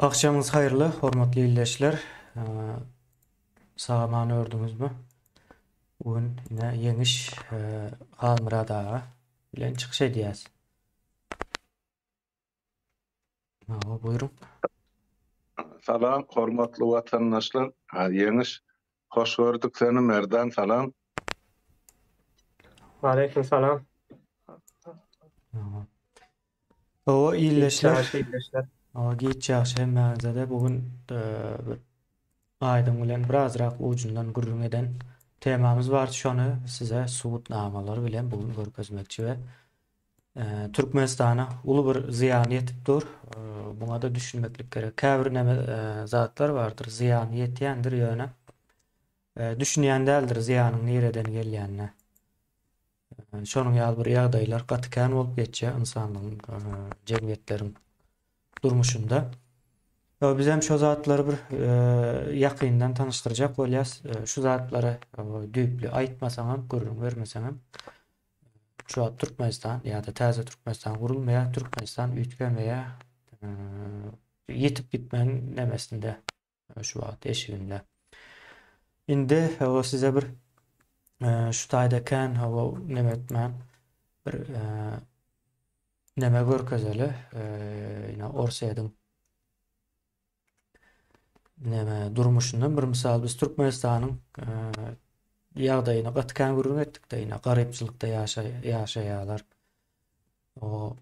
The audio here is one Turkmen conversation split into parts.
Akşamınız hayırlı, hormatly izleyijiler. Sagamany ördüňizmi? Bugün ýene ýeňiş Halmyra daga bilen çykyş edýäs. Buyurun. Salam, hormatly watandaşlar. Ýeňiş hoş gördük seni Merdan, salam. Aleyküm salam. O izleyijiler. İyileşler. Geç ýaşy hemmäňizde bugün bir aýdyň bilen birazrak ujundan gürrüň eden temamyz bar. Şonu size subutnamalary bilen bugün görkezmekçi we Türkmenistana uly bir ziýan ýetipdir. Buňa da düşünmeklik gerek. Käbir näme zatlar bardyr, ziýan ýetýändir ýöne. Düşünýän däldir ziýanyň nereden gelýänine. Şonuň ýaly bir ýagdaýlar gatykän bolup geçýär insanyň jemgyýetleriň durmuşunda. Biz hem şu zatlary bir ýakyndan tanıştyrjak bolýas. Şu zatlary düýpli aýtmasaňam, görüň bermeseňam şu Türkmenistan ýa-da täze Türkmenistan gurulmaýa, Türkmenistan üýtgen weýa ýetip gitmän nemesinde şu wagt eşiginde. Indi o size bir şu taýdakan neme etmän bir neme görkezeli ýa Orsaýadyň neme durmuşundan bir misal biz Türkmenistanyň ýagdaýyna gatykän gurrun etdik-de ýa garypçylykda ýaşaýarlar. O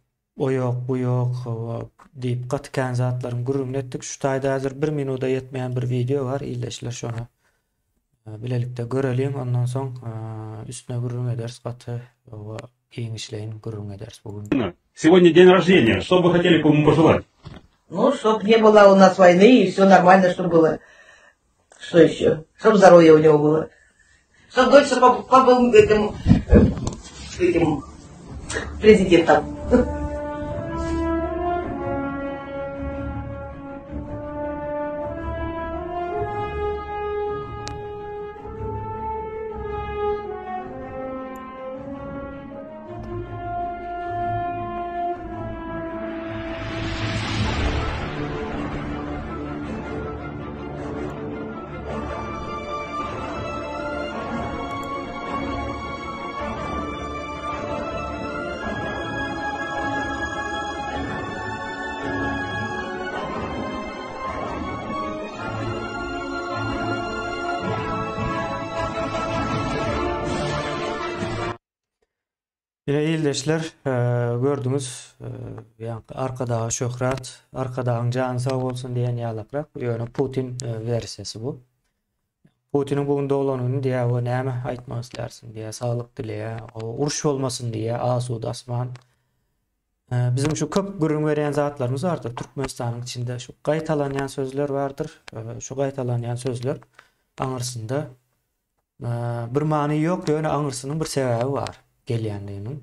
ýok, bu ýok diýip gatykän zatlaryň gurrun etdik. Şu taýda häzir 1 minuta ýetmeýän bir video var, izleşler şonu bilelikde görelim, ondan soň üstüne gurrun ederiz, gaty iň işleýin gurrun ederiz bugün. Сегодня день рождения. Что бы хотели кому пожелать? Ну, чтоб не было у нас войны, и все нормально, чтобы было. Что еще? Чтоб здоровье у него было. Чтоб дольше побыл этим президентом. Ýene izleyijiler gördüňiz ýa-ni arkadagy şöhret, arkadagyň jany sag bolsun diýen ýalakrak ýöne Putin versiýasy bu. Putinin bugün dolanyny diýä we näme aýtmak islersiň diýä, saglyk dileýär, uruş bolmasyn diýä, asuda asman. Bizim şu köp gürrüň berýän zatlarymyz bardyr. Türkmenistanyň içinde şu gaýtalanýan sözler bardyr. Şu gaýtalanýan sözler aňyrsynda bir many ýok, ýöne aňyrsynyň bir sebäbi bar. Gelýändigini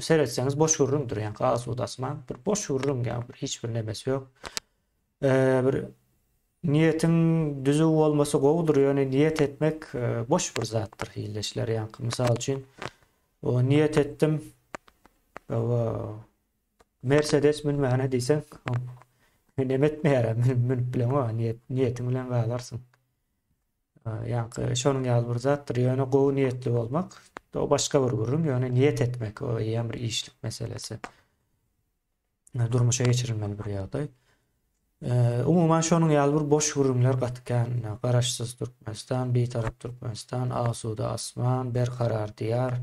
seretseňiz boş gurrundur, ýa-ni asuda asman, bir boş gurrun, ýa hiç bir nemesi ýok. Bir niýetiň düzü bolmasa gowdur, ýöne niýet etmek boş bir zatdyr hildeşler, ýa-ni mysal üçin o niýet etdim Mercedes minmäne diýseň neme etmeýär, min bilen o niýetiň bilen galarsyň. Ýa-ni şonuň ýaly bir zatdyr, ýöne gowy niýetli bolmak o başka bir gurrun, ýöne niýet etmek o ýa bir işlik meselesi. Durmuşa geçirilmeli bir ýagdaý. Umuman şonuň ýaly bir boş gurrunlar gatykän, garaşsyz Türkmenistan, beýtarap Türkmenistan, asuda asman, berkarar diýar,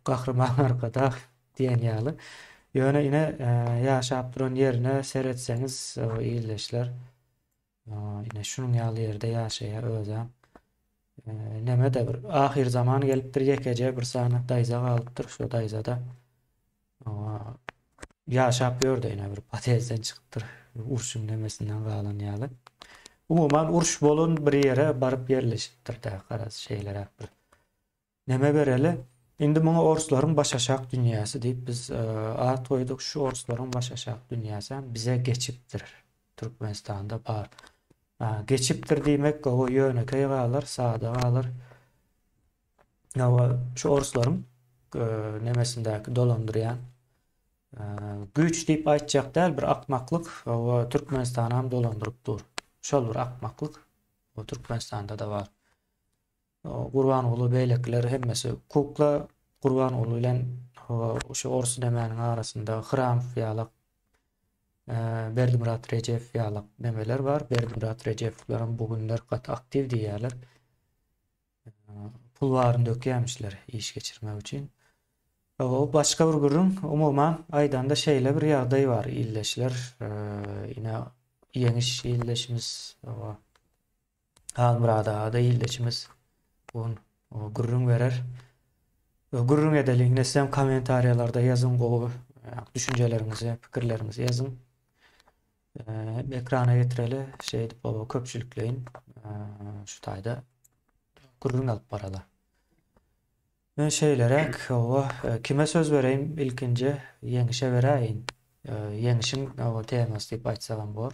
gahrman arkada diýen ýaly. Ýöne ine ýaşap duran ýerine seretseňiz izleyijiler ine şunuň ýaly ýerde ýaşaýar özem. Nemede bir ahir zaman gelipdir, ýekece bir sana daýza galypdyr, şu daýzada ýaşap ýörde ine bir patezden çykypdyr, urşun nemesinden galan ýaly. Umuman uruş bolan bir ýere baryp ýerleşipdir da garaz şeýler bir. Neme bereli? Indi muňa orslaryň başaşak dünýäsi diýip biz at goýduk, şu orslaryň başaşak dünýäsi bize geçipdir. Türkmenistanda bar. Geçipdir diýmek o ýöneke galar, sada galar. Şu orslaryň nemesindäki dolandyrýan Güç diýip aýtjak däl, bir akmaklyk o Türkmenistany ham dolandyryp dur. Şol bir akmaklyk o Türkmenistanda da bar. O Gurbanoğlu beýlekler hemmesi kukla Gurbanoğlu bilen şu Orsun Demäniň arasynda Hıramov ýaly Berdimurat Rejev ýaly nemeler bar. Berdimurat Rejewleriň bugünler gat aktiv diýerler. Pullarını dökýärmişler iş geçirmek üçin. O başka bir gurrun umuman aydanda şeýle bir ýagdaý bar. İlleşler, ine ýeňiş illeşimiz, Almurada da illeşimiz bugün gurrun berer. Gurrun edeliňne hem kommentariýalarda ýazın gowy düşünjelerinizi, pikirlerinizi ýazın. Ekrana getireli şeýdi baba köpçülikleyin şu taýda gurrun alyp baralar. Men şeýlerek kime söz bereyim ilkinje Ýeňişe beräýin. Ýeňişiň o temasy diýip aýtsagam bor.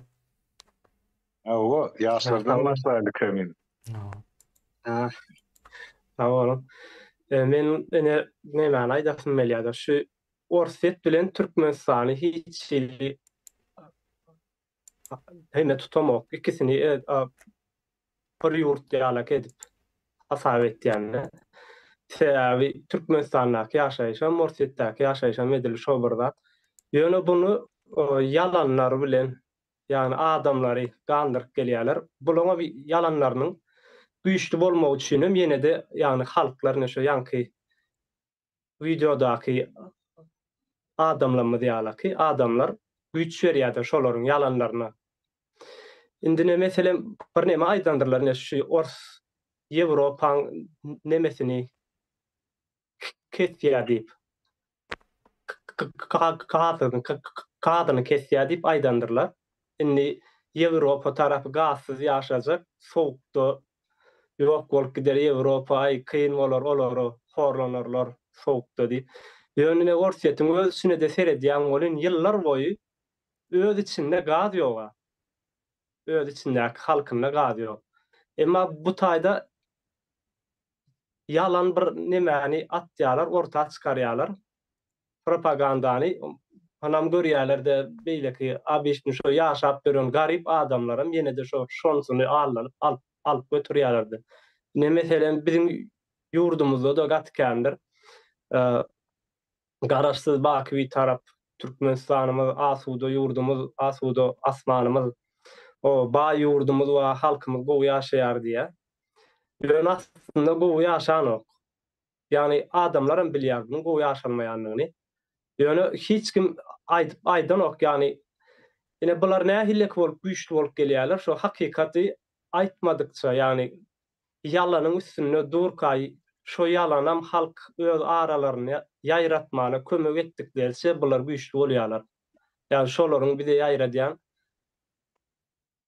O ýaşlardan başlaýdyk emin. Ha, sağ olun. Men näme aýdasym gelýär. Şu Orset bilen Türkmenistany hiç şeýle hemme tutamak. İkisini bir ýurt ýalak edip hasap etýänler. Sebäbi Türkmenistandaky ýaşaýşam, Orsetdaky ýaşaýşam edil şo bir zat. Ýöne bunu yalanlar bilen, ýani adamlary gandyryp gelýärler. Bulaňa bir yalanlarynyň güýçli bolmagy üçinem ýene de ýani halklar näşe ýanky videodaky adamlar diýalaky adamlar güýç berýärler şolaryň yalanlaryna. Indi meselem bir näme aýdandyrlar näşe Ýewropaň nemesini kesýär diýip kadyny kesýär diýip aýdandyrlar. Indi Ýewropa tarapy gazsyz ýaşajak, sowukda ýok bolup gider Ýewropa, ay kyn bolar, olary horlanarlar sowukda diýip. Ýöne Orset'iň özüne de seredýän bolan ýyllar boýy öz içinde gaz ýok. Öz içindäki halkynda gaz ýok. Emma bu taýda yalan bir nemäni atýarlar, ortaga çykarýarlar. Propagandany hanam görýärler-de beýleki abeşni şo ýaşap beren garip adamlarym ýene de şonsuny alyp götürýärler. Ne meselem bizim ýurdumyzda da gatkandyr. Garaşsyz Baky tarap Türkmenistanymyz, asuda ýurdumyz, asuda asmanymyz, o ba ýurdumyz we halkymyz gowy ýaşaýar diýe. Ýöne aslynda gowy ýaşanok. Ýani adamlarym bilýär bunu gowy ýaşanmaýanlygyny. Ýöne hiç kim aýdanok, ýani ine bular nähillek bolup güýçli bolup gelýärler, şo hakikaty aýtmadykça, ýani ýalanyň üstüne durkay, şo ýalanam halk öz aralaryny ýaýratmana kömek etdiklerçe bular güýçli bolýarlar. Ýani şolaryň bize ýaýradýan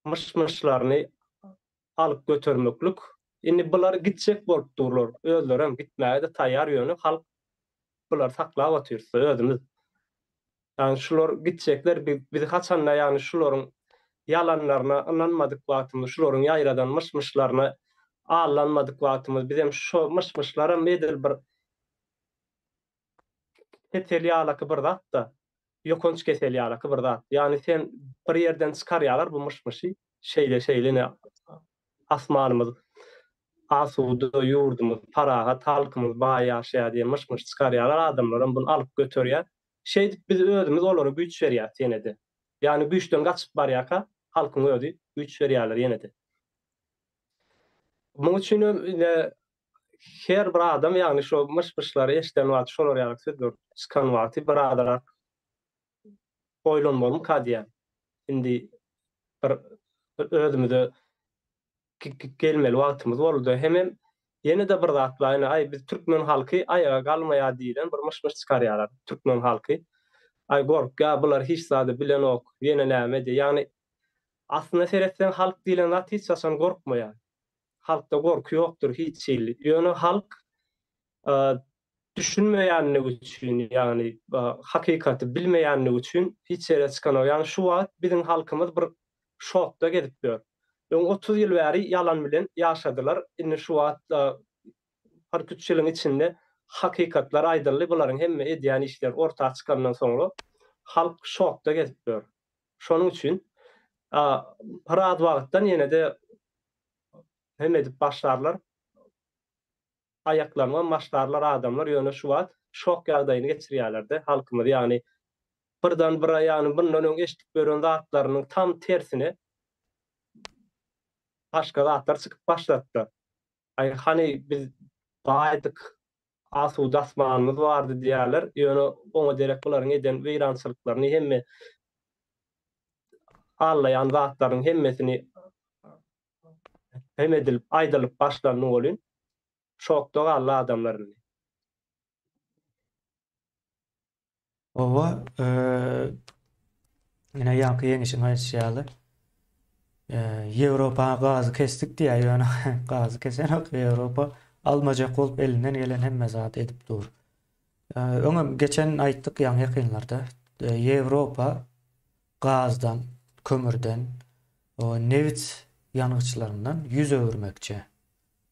myş-myşlaryny alyp götürmeklik. Indi bular gitjek bolup durlar. Özleri hem gitmäge de taýýar ýöne halk bular saklap otyrsa özümiz. Yani şular gitjekler biz haçanda yani şularyň yalanlaryna inanmadyk wagtymyz, şularyň ýaýradan myş-myşlaryna allanmadyk wagtymyz bizem şo myş-myşlara medel bir kesel ýalaky bir zat da, ýokunç kesel ýalaky bir zat. Yani sen bir ýerden çykarýarlar bu myş-myşy şeýle asmanymyz, asuda ýurdumyz, parahat halkymyz baý ýaşaýar diýe myş-myş çykarýarlar, adamlar bunu alyp götürýär. Biz özümüz olary güýç berýär ýene de. Yani güýçden gaçyp barýaka halkyň özi güýç berýärler ýene de. Muň üçin her bir adam yani şo myş-myşlary eşden wagt şolar ýaly sözler çykan wagty bir adara oýlanmalym kadýa. Indi bir özümüze gelmeli wagtymyz boldy. Hemem ýene de bir zat bar. Ay biz türkmen halky aýaga galmaýar diýen bir myş-myş çykarýarlar. Türkmen halky ay gorka bular hiç zady bilenok, ýene näme diýär. Yani aslında seretsen halk diýilen zat hiç saçan gorkmaýar. Halkda gorku ýokdur hiç şeýle. Ýöne halk düşünmeýänligi üçin, yani hakikaty bilmeýänligi üçin hiç ýere çykanok. Yani şu wagt biziň halkymyz bir şokda gedip ber. 30 ýyl bäri yalan bilen ýaşadylar. Indi şu wagt harpüççiliň içinde hakikatlar aýdyrly, bularyň hemme edýän işler ortaga çykandan soňra halk şokda gezipdir. Şonuň üçin parat wagtdan ýene-de hem edip başlarlar, ayaklarına başlarlar adamlar ýöne şu wagt şok ýagdaýyny geçirýärler-de halkymyz, ýani birden bira ýani bundan öň eşitip gören zatlarynyň tam tersine başga zatlar çykyp başlatdy. Hani biz gaýdyk, asuda asmanymyz bardy diýerler. Ýöne oňa derek bularyň eden weýrançylyklaryny hemme allaýan zatlaryň hemmesini hem edilip aýdalyp başlanyň bolyn. Şokda galy adamlaryň. Owa ýene ýanky ýeňişiň aýtýaly. Ýewropa gazy kesdik diýär ýöne gazy kesen ok Ýewropa almajak bolup elinden gelen hemme zat edip dur. Öňe geçen aýtdyk ýa ýakynlarda Ýewropa gazdan, kömürden, o nevit ýanygyçlaryndan yüz öwürmekçi.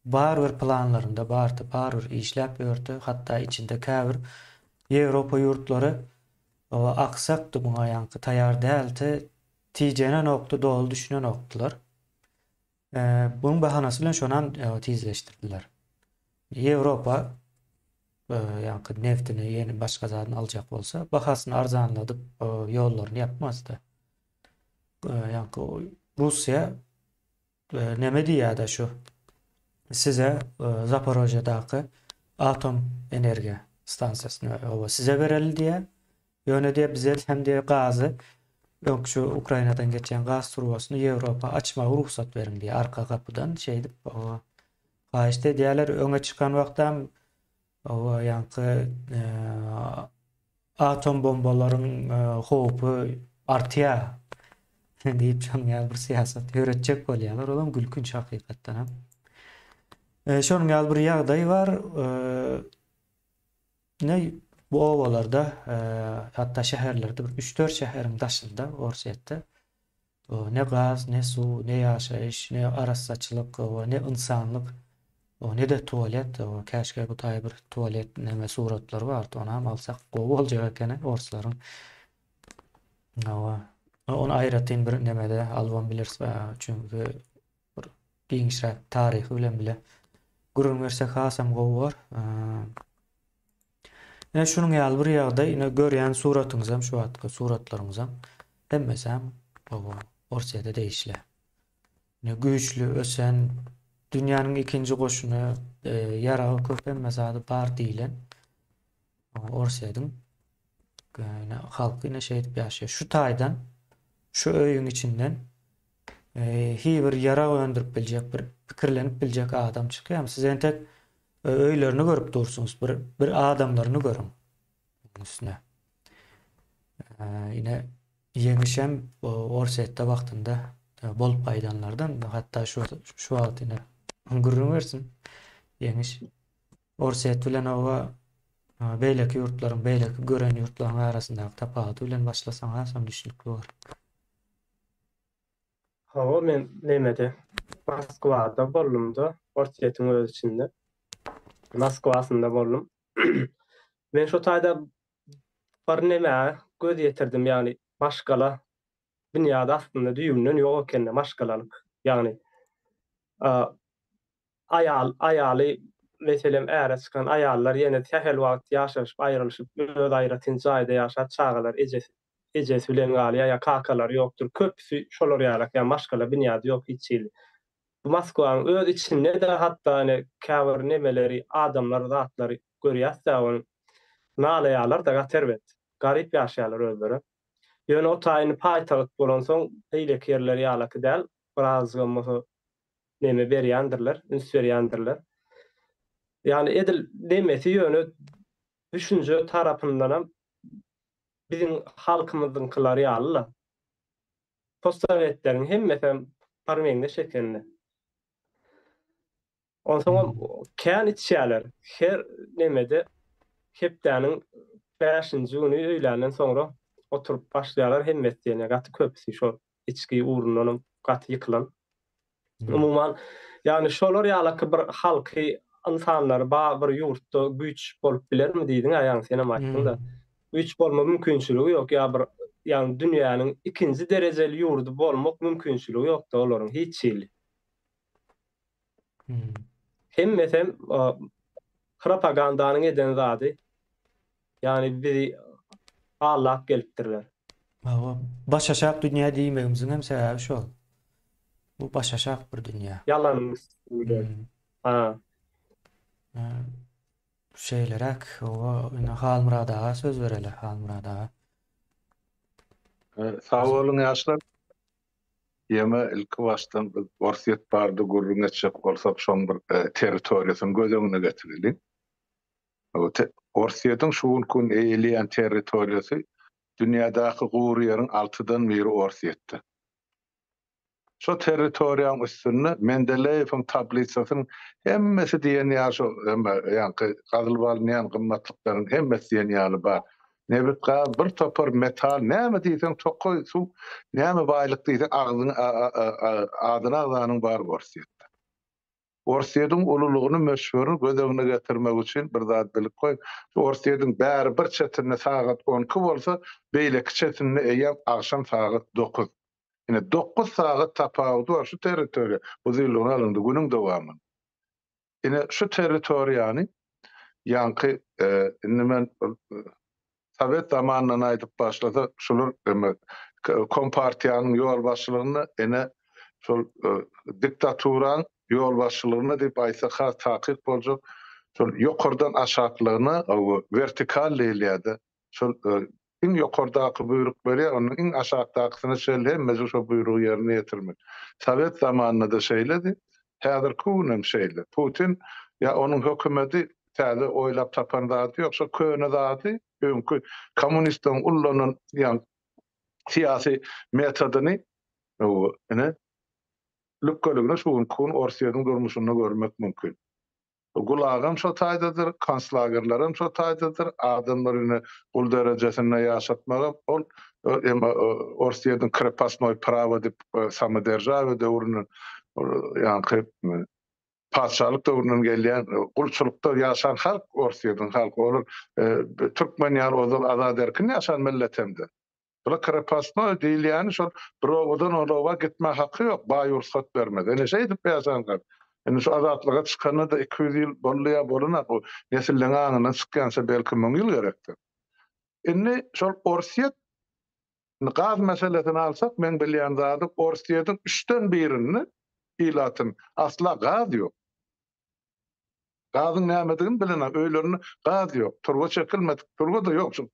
Bar bir planlarynda bar bir işläp ýördi, hatda içinde käbir Ýewropa ýurtlary aksakdy buňa ýanky taýýar däldi. Tijene nokta dolu düşünen noktalar. Bunun bahanası bilen şonan tizleştirdiler. Ýewropa ýanky neftini ýeni başga zadyny aljak bolsa, bahasyny arzanladyp ýollaryny ýapmazdy. Ýanky Russiýa neme diýär-de şu? Size Zaporojyadaky atom energiýa stansiýasyny size bereli diýär. Ýöne diýip bize hem diýip gazy yok şu Ukraynadan geçen gaz trubasyny Ýewropa açmagy ruhsat berin diye arka kapıdan şeydip gaýşdy diýerler öňe çykan wagtdan ýanky atom bombalaryň howpy artýar diýip çanýar bir siýasat ýöretjek bolýarlar. Olam gülkünç hakykatdan hem. Şonuň ýaly bir ýagdaý bar. Bu ovalarda hatta şäherlerde bir 3-4 şäheriň daşynda Orsetde ne gaz, ne su, ne ýaşaýyş, ne arassaçylyk, ne ynsanlyk, ne de tualet, käşke bu taýy bir tualet neme suratlary bardy. Onu hem alsak gowy boljak ekeni orslaryň. Onu aýratyn bir nemede alwan bilirsiz, çünki bir giňişräk taryhy bilen bile gurulm bersek hasam gowy bar. Şunun ýaly bir ýagdaý, ine görýän suratyňyzam, şu wagtky suratlaryňyzam hemmesem Orsiýada değişle. Güýçlü, ösen, dünýäniň ikinji goşuny, ýaragy köp hemmesady bar diýilen Orsiýadyň halky ine şey edip ýaşaýar. Şu taýdan, şu öýüň içinden bir ýara öndürip biljek, bir pikirlenip biljek adam çykýar. Siz entek öýlerini görüp dursunuz, bir adamlaryny görün. Üstüne. Yine yemişem Orsetde wagtynda bolup gaýdanlardan, hatta şu wagt yine gurrun versin. Yemiş Orset bilen owa beýleki ýurtlaryň, beýleki gören ýurtlaryň arasyndaky tapaty bilen başlasaň hasam düşünikli bar. Men nemede Moskwada boldum-da, Orset'in öz içinde. Moskvasynda boldum. Men şu taýda bir neme göz ýetirdim, ýani maşgala dünýäde aslında düýümden ýok ekenne maşgalalyk. Ýani aýaly meselem äre çykan aýallar ýene tähel wagt ýaşaşyp aýrylyşyp öz aýratyn jaýda ýaşap çagalar ejesi bilen galýa ýa kakalar ýokdur. Köpüsi şolar ýarak, ýa maşgala dünýäde ýok hiç ýyl. Bu Moskwaň öz içinde de hatta hani käbir nemeleri, adamlar, zatlary görýärse onu nalaýarlar da gaterbet. Garip ýaşaýarlar özleri. Ýöne o taýyny paýtagyt bolan soň beýleki ýerler ýalaky däl, biraz neme berýändirler, üns berýändirler. Yani edil demesi ýöne düşünje tarapyndan bizim halkymyzyň kylary ýaly. Postsowetleriň hemmesem parmeňde şekenli. Ondan kän içýärler. Her nemede hepdäniň 5-nji güni öýländen soňra oturup başlaýarlar hemmesine gaty köpüsi şo içki uğrundan gaty ýykylan. Umuman yani şolar ýalaky bir halky insanlar bir ýurtda güýç bolup bilermi diýdiň aýaň senem aýtdyň da. üç bolma mümkinçiligi ýok. Yani dünýäniň ikinji derejeli ýurdu bolmak mümkinçiligi ýok da olaryň hiç şeýle. Hmm. Hemmesem propagandanyň eden zady. Yani bizi Allah gelipdirler. Ama başaşak dünýä diýmegimiziň hem sebäbi şol. Bu başaşak bir dünýä. Yalan. Hmm. Ha. Şeylerek o Halmuradağa söz vereler Halmuradağa. Sağ olun yaşlar. Yeme ilki baştan orsiyet bardı gurrun etçek olsak şon bir territoriyasyny göz öňüne getirelim. Orsiýetin şuun kun eýilýän territoriýasy dünýädäki gowry ýerin 6dan biri Orsiýetde. Şo territoriýaň üstünde Mendeleýewiň tabliçasynyň hemmesi diýen ýa şo ýa-ni gazylbalynýan gymmatlyklaryň hemmesi diýen ýaly bar. Nebit bir topar metal, näme diýsen tokoy su, näme baýlyk diýsen adyna agzanyň bar Orsiýetde. Orsiýetiň ululugyny meşhuruny göz öňüne getirmek üçin bir zat bilip goý. Orsiýetiň bäri bir çetinde sagat 12 bolsa, beýleki çetinde eýem akşam sagat 9. Ine 9 sagat tapawudy var şu territoriýa. Bu ýylyň alyndy günüň dowamy. Ine şu territoriýany ýanky indi men Sovet zamanından aýdyp başlasa şular kompartiýanyň ýol başçylygyny ene şol diktaturan ýol başçylygyny diýip aýtsak takyp boljak. Şol ýokardan aşakylygyny vertikal leýlerde şol iň ýokardaky buyruk berýär, onuň iň aşagdakysyny şeýle mezur şo buyrugy ýerine ýetirmek. Sovet zamanynda da şeýledi. Häzir kunem şeýle. Putin ýa onuň hökümeti täze oýlap tapan zat ýoksa köne zaty öňkü kommunistň ullanan ýa siyasi metodyny ene lükgölügne şuun kun Orsiýetyň durmuşyny görmek mümkin. Gulagam şo taýdadyr, konslagerlerim şo taýdadyr, adamlaryny ul derejesinde ýaşatmaga ol Orsiýetyň krepostnoy prawo diýip samodержаве döwrüne ýa-ni padşahlyk döwründen gelýän gulçulukda ýaşan halk Orsiýetyň halky olur. Türkmen ýa ozal azad erkin ýaşan milletemde. Bula krepostnoy diýilýäni şol birowadan olawa gitme haky ýok, baý ruhsat bermedi. Ene şeý diýip ýaşanlar. Ene şu azatlyga çykanda da 200 ýyl bolýa bolana, o nesilden aňyna çykýansa belki 1000 ýyl gerekdir. Ene şol Orsiýet gaz meselesini alsak, men bilýän zady Orsiýetyň 3den 1-ni ilatyn asla gaz ýok. Gazyň nämedigini bilenam, öýlerini gaz ýok. Turga çekilmedik, turga da ýok.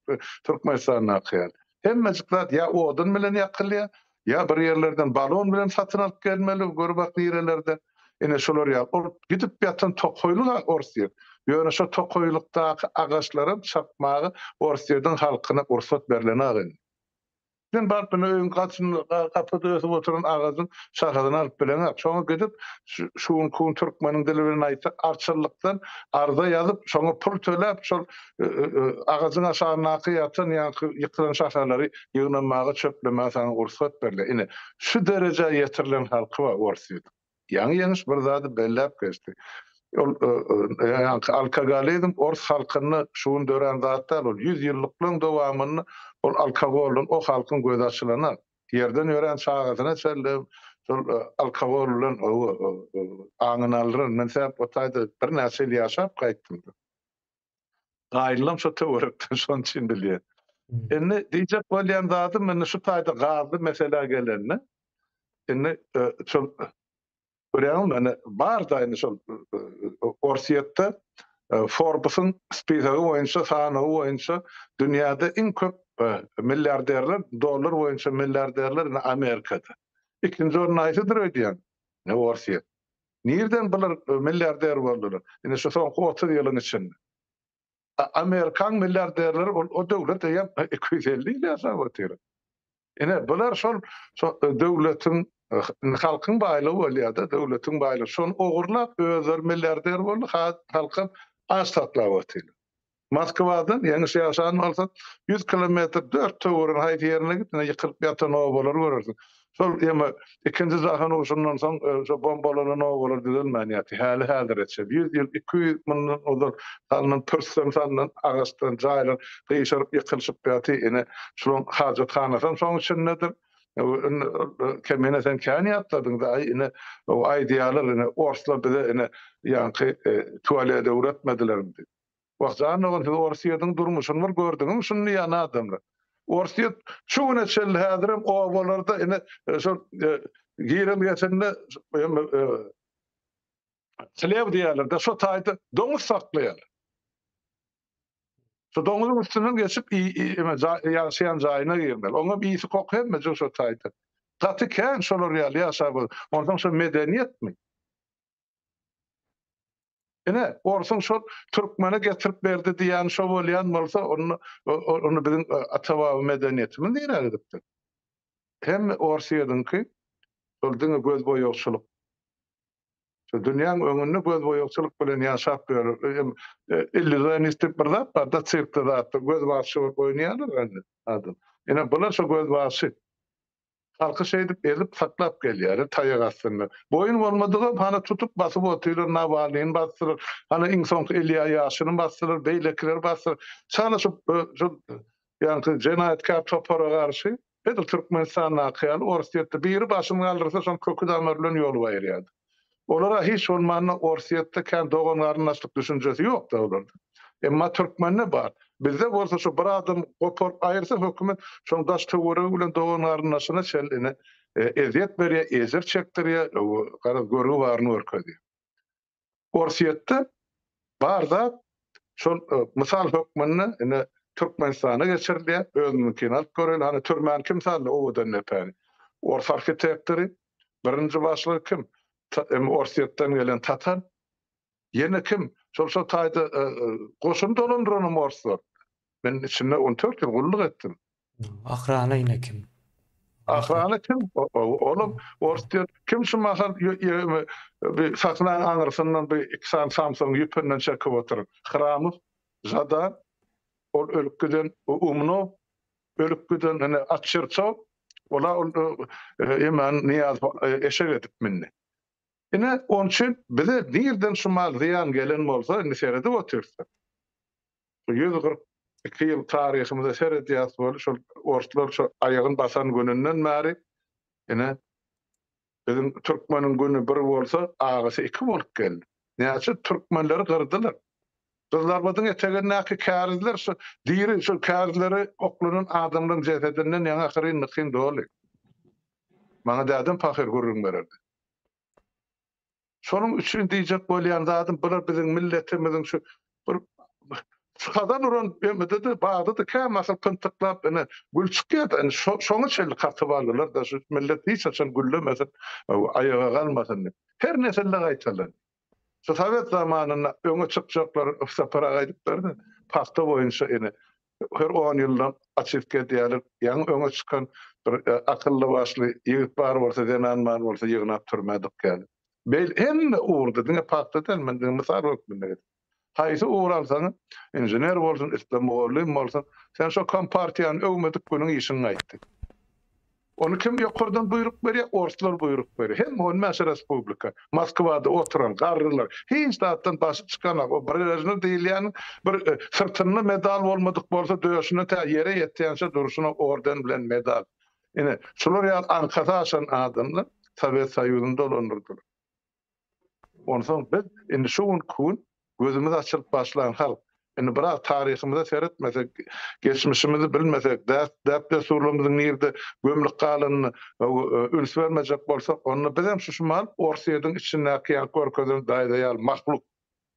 Türkmenistanyň akyýar. Hemmejikler ýa odun bilen ýakylýar, ýa bir ýerlerden balon bilen satyn alyp gelmeli, görbak ýerlerde. Ene şolar ýa gidip ýatan tokoýlyk Orsiýet. Ýöne şo tokoýlykdaky agaçlary çapmagy Orsiýetyň halkyna ursat berilen agyn. Sen barpyny öýün gaçyny kapyda ösüp oturan agazyň şahadyny alyp bilen, şoňa gidip şuun kun türkmeniň dili bilen aýtsak arçylykdan arda ýazyp, şoňa pul töläp, şol agazyň aşagyna ýatan ýa-ni ýykylan şaharlary ýygnamagy çöplemäge sana ursat berilen. Ine şu derejä ýetirilen halky bar Orsiýet. Ýaňy bir zady bellep geçdi. Alkogolizm Ors halkyny şuun dören zatlar ol 100 ýyllyklaryň dowamyny ol alkogolun o halkyň göz açylana ýerden ören şagatyna çellip şol alkogol bilen aňyny alyran. Men sebäp o taýda bir näçe ýyl ýaşap gaýtdym. Gaýlylam şo töwerekden şon üçin bilýär. Indi diýjek bolýan zady men şu taýda gazy mesele gelenni. Indi şol Görýärmi, bar da şol Orsiýetde Forbes'ın spisagy boýunça sanagy boýunça dünýäde iň köp milliarderler, dollar boýunça milliarderler Amerikada. İkinji orun aýsydyr öýdýän. Orsiýet. Nerden bular milliarder boldular? Ine şu son 30 ýylyň içinde. Amerikan milliarderleri o döwlet ýa 250 ýyl ýaşap otyr. Ine bular şol döwletiň halkyň baýlygy bolýar-da, döwletiň baýlygy. Şonu ogurlap özler milliarder boldy, halkyň aç saklap otyr. Moskvadan ýeňi ýaşan bolsa 100 kilometr 4 töwrün haýt ýerine gitne ýykylyp ýatan obalar görürsin. Şol ýa-da ikinji Jahan uruşundan soň şo bombalanan obalar düzelmänýär. Häzir etşe 100 ýyl 200 menden odar talynan pürsem sandan agastan jaýlar gyşaryp ýykylyp ýaty ene şol hajatxanadan soň üçin nedir? Kemene sen kani atladın da ene o idealar ene orsla bize ene ýanky tuvalete uğratmadylar. Wagtdan oňa Orsiýadyň durmuşyny bir gördüňmi şunu ýana adamlar. Orsiýa şuňa çel häzirim obalarda ene şol girim ýetinde Slev diýerler de şo taýda doňuz saklaýar. Şo doňuzyň üstünden geçip ýaşaýan jaýyna girdiler. Oňa bir isi koky hemme şo taýda. Taty kän şolar ýaşaýar. Ondan şo medeniýetmi? Ene orsun şol Türkmene getirip berdi diýen şo bolýan bolsa onu biziň ata-baba medeniýetimiz diýer edipdir. Hem Orsiýadyňky şol diňe göz boýagçylyk. Şo dünýäň öňünde göz boýagçylyk bilen ýaşap berer. Illüzionistlik bir zat bar da çyrkda zat göz boýagçylyk oýnaýarlar adam. Ene bular şo göz boýagçy halky şeýdip elip saklap gelýär taýak aslynda. Boyun bolmadygy hana tutup basyp otylar, Navalnyň basyr, hana iň soňky Ilya Ýaşynyň basyr, beýlekler basyr. Şana şu ýa-ni jenaýatkar topara garşy edil Türkmenistanyň akyal Orsiýetde biri başyny galdyrsa şoň kökü damar bilen ýol baýrýar. Olara hiç olmanna Orsiýetde kän doganlarynaçlyk düşünjesi ýok da olarda. Emma Türkmenne bar. Bizde bolsa şu bir adam gopar aýyrsa hökümet şoň daş töwere bilen doganlarynaçyna çeline eziyet berýär, ezer çekdirýär, gara görüp baryny örkezýär. Orsiýetde barda şol mysal hökmünni ene Türkmenistana geçirilýär, özüninkini alyp göreli, hani türmän kim saldy owadan näpäri. Ors arkitektori birinji başlyk kim? Orsiýetden gelen Tatar. Yine kim? Şol taýda goşun dolandyranyň orslar. Men içinde 14 ýyl gulluk etdim. Ahrana ine kim? Ahrana kim? Oğlum Orsiýet kim şu masal bir saklan aňyrsyndan bir iksan Samsung ýüpünden çekip oturup. Hramov, Zada, ol ölüp giden Umno, ölüp giden hani Atçyrçov, ola hemen Niyaz eşek edip minni. Ine onun için bize nereden şu mal ziyan gelen bolsa indi seyrede otursa. 142 ýyl taryhymyzda seyrede ýaz bolup şol orslar şu ayağın basan gününden bäri ine bizim Türkmeniň günü bir bolsa agasy 2 bolup geldi. Näçe Türkmenleri gyrdylar. Kızlar badyň etegindäki kärizler şu diýeri şu kärizleri oklunun adamlaryň jesedinden ýa ahyry nykyň doly. Maňa dädim pahyr gurrun bererdi. Şonuň üçin diýjek bolýan zadım bular biziň milletimiziň şu bir şadan uran emede bagda da kämasal pyntyklap ene gülçükýär ene şoňa çel kartyp aldylar da şu millet hiç açan güllemesin ayağa galmasyn. Her neselle gaýtalar. Şu Sovet zamanynda öňe çykjaklar separa gaýdyplar da paxta boýunça ene her 10 ýyldan açypke diýerler ýa-ni öňe çykan bir akylly başly ýigit bar bolsa denan man bolsa ýygnap turmadyk geldi. Bel hemme uğurda dine patladan men dine misal hökmünde. Haýsy uğuralsaň, injener bolsun, islamolym bolsun, sen şo kompartiýanyň öwmedik günüň işini aýtdy. Onu kim ýokurdan buyruk berýär, orslar buyruk berýär. Hem on mäse respublika, Moskwada oturan garrylar, hiç zatdan başı çykan o birlerini diýilýän bir sırtynda medal bolmadyk bolsa döýüşine ýere ýetýänse duruşuna orden bilen medal. Ine şolar ýa ankada aşan adamlar Sovet Soýuzyny dolandyrdylar. Ondan biz indi şu gün gözümüz açılıp başlayan halk. Indi biraz tarihimizde seyretmesek, geçmişimizi bilmesek, däpde surlumyzyň nirde gömlük galyny üns vermejek bolsak, onu bizem şu mal Orsiýadyň içindäki ýa-körkezden daýdaýal mahluk.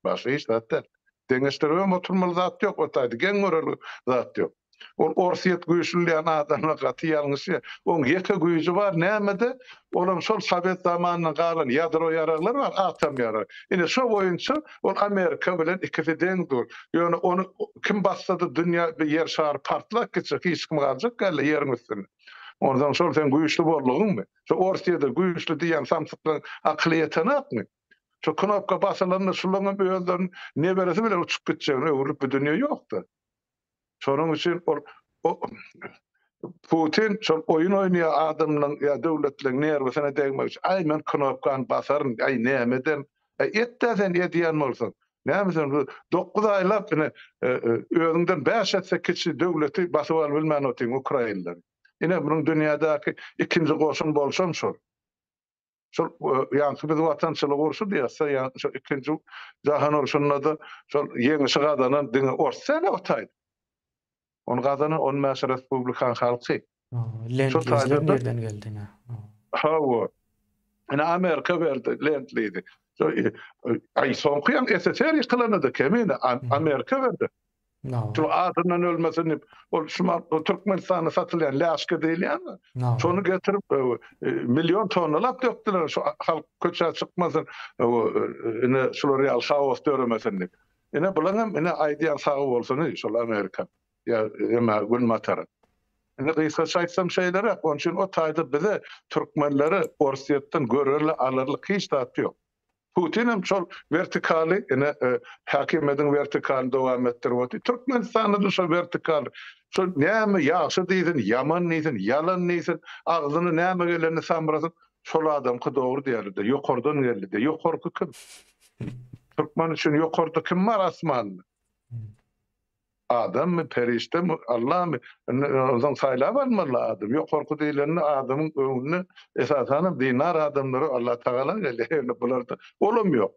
Başga hiç zat däl. Deňeşdirme oturmaly zat ýok, otaýdy geň göreli zat ýok. Ol Orsiýet güýçlüleýän adamlar gaty ýalňyşy. Oň ýeke güýji bar näme-de? Olam şol Sovet zamanynyň galan ýadro ýaraglar bar, atom ýarag. Ine şo boýunça ol Amerika bilen ikisi deňdir. Ýöne onu kim bassada dünýä bir ýer şary partlak geçip hiç kim galjak gelle ýeriň üstüne. Ondan şol sen güýçlü bolmagyňmy? Şo Orsiýada güýçlü diýen samsyklaryň akly ýetenekmi? Şu knopka basalarını şulaňa özlerini ne beresi bile uçup gitjegine öwrülip bir dünýä ýokdy. Şonuň üçin o Putin şol oyun oýnaýan adamlaryň ýa döwletleriň nerwesine degmek üçin ay men knopkany basaryn ay nämeden etden edýän bolsaň näme 9 aýlap özüňden 5 etse kişi döwleti basyp albilmän otyň Ukrainalar. Ine bunuň dünýädäki ikinji goşun bolsam şol. Şol ýa-ni biz watançylyk uruşy diýse ýa şol ikinji jahan uruşunda da şol ýeňişi gadanan diňe orsana otay. Onu gazana on Mäşe Respublikan halky. Lendlezer nereden geldiňe? Hawa. Ina Amerika berdi, Lendleydi. Ay soňky SSR ýykylanydy kemine Amerika berdi. Şu adından ölmesini, o Türkmenistan'a satılyan laşka değilyan. Şonu getirip milyon tonelap döktüler. Şu halk köçe çıkmasın. Şuları yalşavos döremesini. Yine bulanım, yine aydiyan sağı olsun. Şol Amerika. Ya gün matarı. Yine kıysa şaitsam şeylere, onun için o tayda bize Türkmenleri Orsiyetten görürlü alırlık hiç dağıtı yok. Putin'im şol vertikali, yine hakimedin vertikali devam ettirip Türkmenistan'da da şol vertikali. Şol näme ýaşy diýsin, yaman diýsin, yalan diýsin, agzyny näme geleni samrasyn, şol adamky dogry diýerdi. Ýokardan geldi. Ýokarky kim? Türkmen üçin ýokarda kim bar asmanda? Adam mı, perişte mi, Allah mı? Ozan saýlap almaly adam. Ýokarky diýileni adamyň öňüne esasen dinar adamlary Allah Taala gelýär. Bular da olamıyor.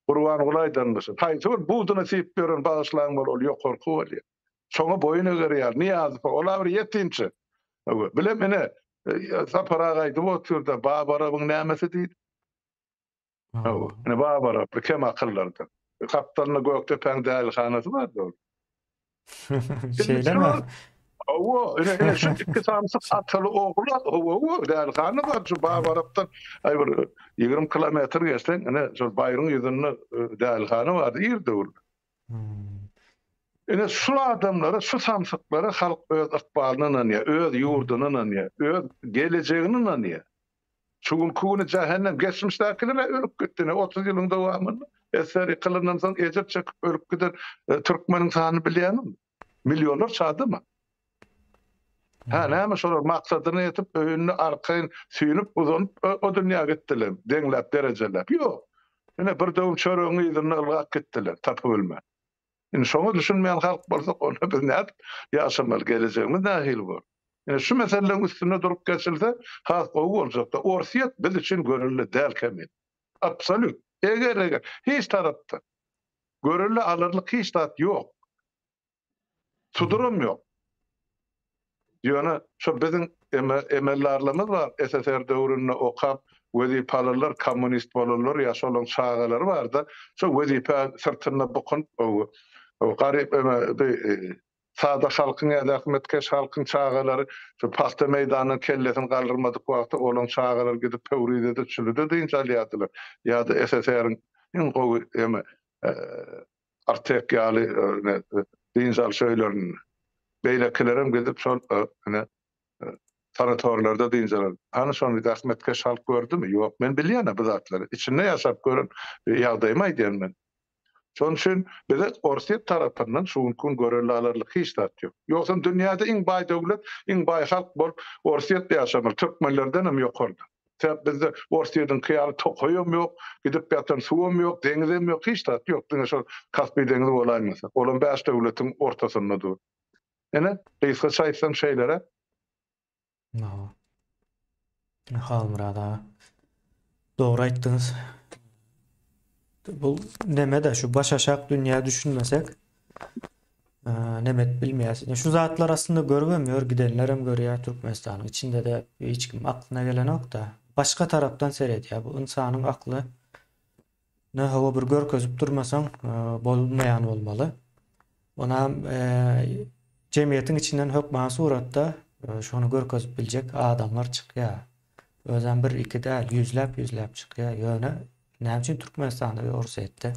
Qurban Gulaydan bolsun. Haýsy bu da nasip gören bağışlayan bol ýokarky bolýar. Şoňa boyun ögerýär. Niýazy olar ýetinçi. Bilem mene sapara gaýdy oturda babarabyň nämesi diýdi. Ne babara kem akyllarda. Kaptanly Göktepeň dälhanasy bardy. Şeyler mi? Owo, ene şu iki samsyk atyly oglar, owo, dälhana bar şu babarapdan ay bir 20 kilometr geçsen, ene şu baýryň ýüzünde dälhana bardy, ýerde ol. Ene şu adamlara, şu samsyklara halk öz ykbalynyň ýa, öz ýurdunyň ýa, öz geleceğiniň ýa. Şuň kuny cehennem geçmişdäkilere ölüp gitdi. 30 ýylyň dowamında eseri kılınan soň ejep çekip ölüp giden Türkmeniň sany bilýänim. Milyonlar çadymy? Näme şolar maksadyny ýetip öýünni arkaýyn süýnüp uzanyp o dünýäge gitdiler. Deňläp derejelep. Ýok. Ene bir döwüm çöregiň ýyzyny ylgap gitdiler. Tapyp ölmän. Ine şoňa düşünmeýän halk bolsak onu biz näp ýaşamaly geleceğimiz nähil bol. Ine şu meseleleň üstüne durup geçilse halk gowy boljak da Orsiýet biz üçin görülli däl kemin. Absolut. Eger hiç tarapda görülli alırlık hiç tat yok. Sudurum yok. Ýöne şu bizim emellerlerimiz var. SSR döwründe okap wezipalarlar kommunist bolarlar ýaşalan çağalar var da şu wezipa sırtynda bokun o garyp sada halkyň ýa-da hökümetkeş halkyň çağalary şu paxta meýdanyny kellesini galdyrmadyk wagtda olan çağalar gidip Pöwride çyldy diýinçe alýadylar. Ýa-da SSR-iň iň gowy artek ýaly diýinçe şeýlerini beýlekilerim gidip şol sanatorlarda diýinçe ana şonu hökümetkeş halk gördümi? Ýok, men bilýän bu zatlary. İçinde ýaşap gören ýagdaýmy aýdýan men. Şoň üçin bize Orsiýet tarapyndan şuňkun görülli alyrlyk hiç tat ýok. Ýoksa dünýäde iň baý döwlet, iň baý halk bol Orsiýetde ýaşamaly. Türkmenlerden hem ýokardy. Bizde Orsiýetiň kyýaly tokoýum ýok, gidip ýatan suwum ýok, deňizem ýok, hiç tat ýok. Diňe şol Kaspy deňizi bolaýmasa. Olan 5 döwletiň ortasynda dur. Ene beýse şaýsam şeýlere. Halmurada. Dogry aýtdyňyz. Bu nemede şu baş aşak dünya düşünmesek nemet bilmeýäs. Şu zatlar aslında görgemiyor, gidenler hem görýär Türkmenistanyň içinde de hiç kim aklına gelen yok da başka taraptan seyrediyor. Bu insanyň akly ne hawa bir görkezip durmasaň bolmaýan bolmaly. Ona jemgyýetiň içinden hökman suratda şonu görkezip biljek adamlar çykýar. Özem bir iki däl yüzläp çykýar. Ýöne näme üçin Türkmenistanda we Orsiýetde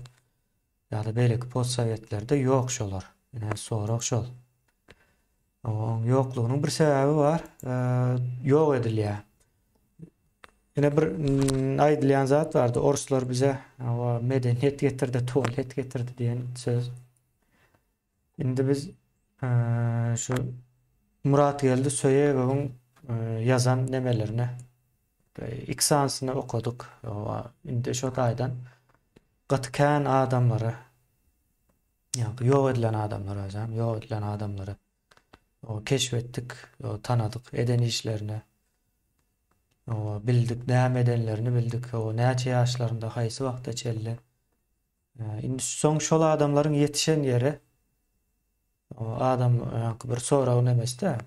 ýa-da beýleki postsowetlerde ýok şolar. Ine sorak şol. Oň ýoklugynyň bir sebäbi bar. Ýok edilýär. Yine bir aýdylýan zat vardı. Orslar bize o medeniyet getirdi, tuvalet getirdi diyen söz. Indi biz şu Murat geldi Söyegov'un yazan nemelerini iksansını okuduk. Indi şu taýdan gatykän adamları, yani yok edilen adamları hocam, yok edilen adamları o keşfettik, o tanıdık, eden işlerini, o bildik, näme edenlerini bildik, o näçe ýaşlarynda, haýsy wagtda çelli. Indi soň şol adamlaryň yetişen ýeri o adam bir soragy emesde,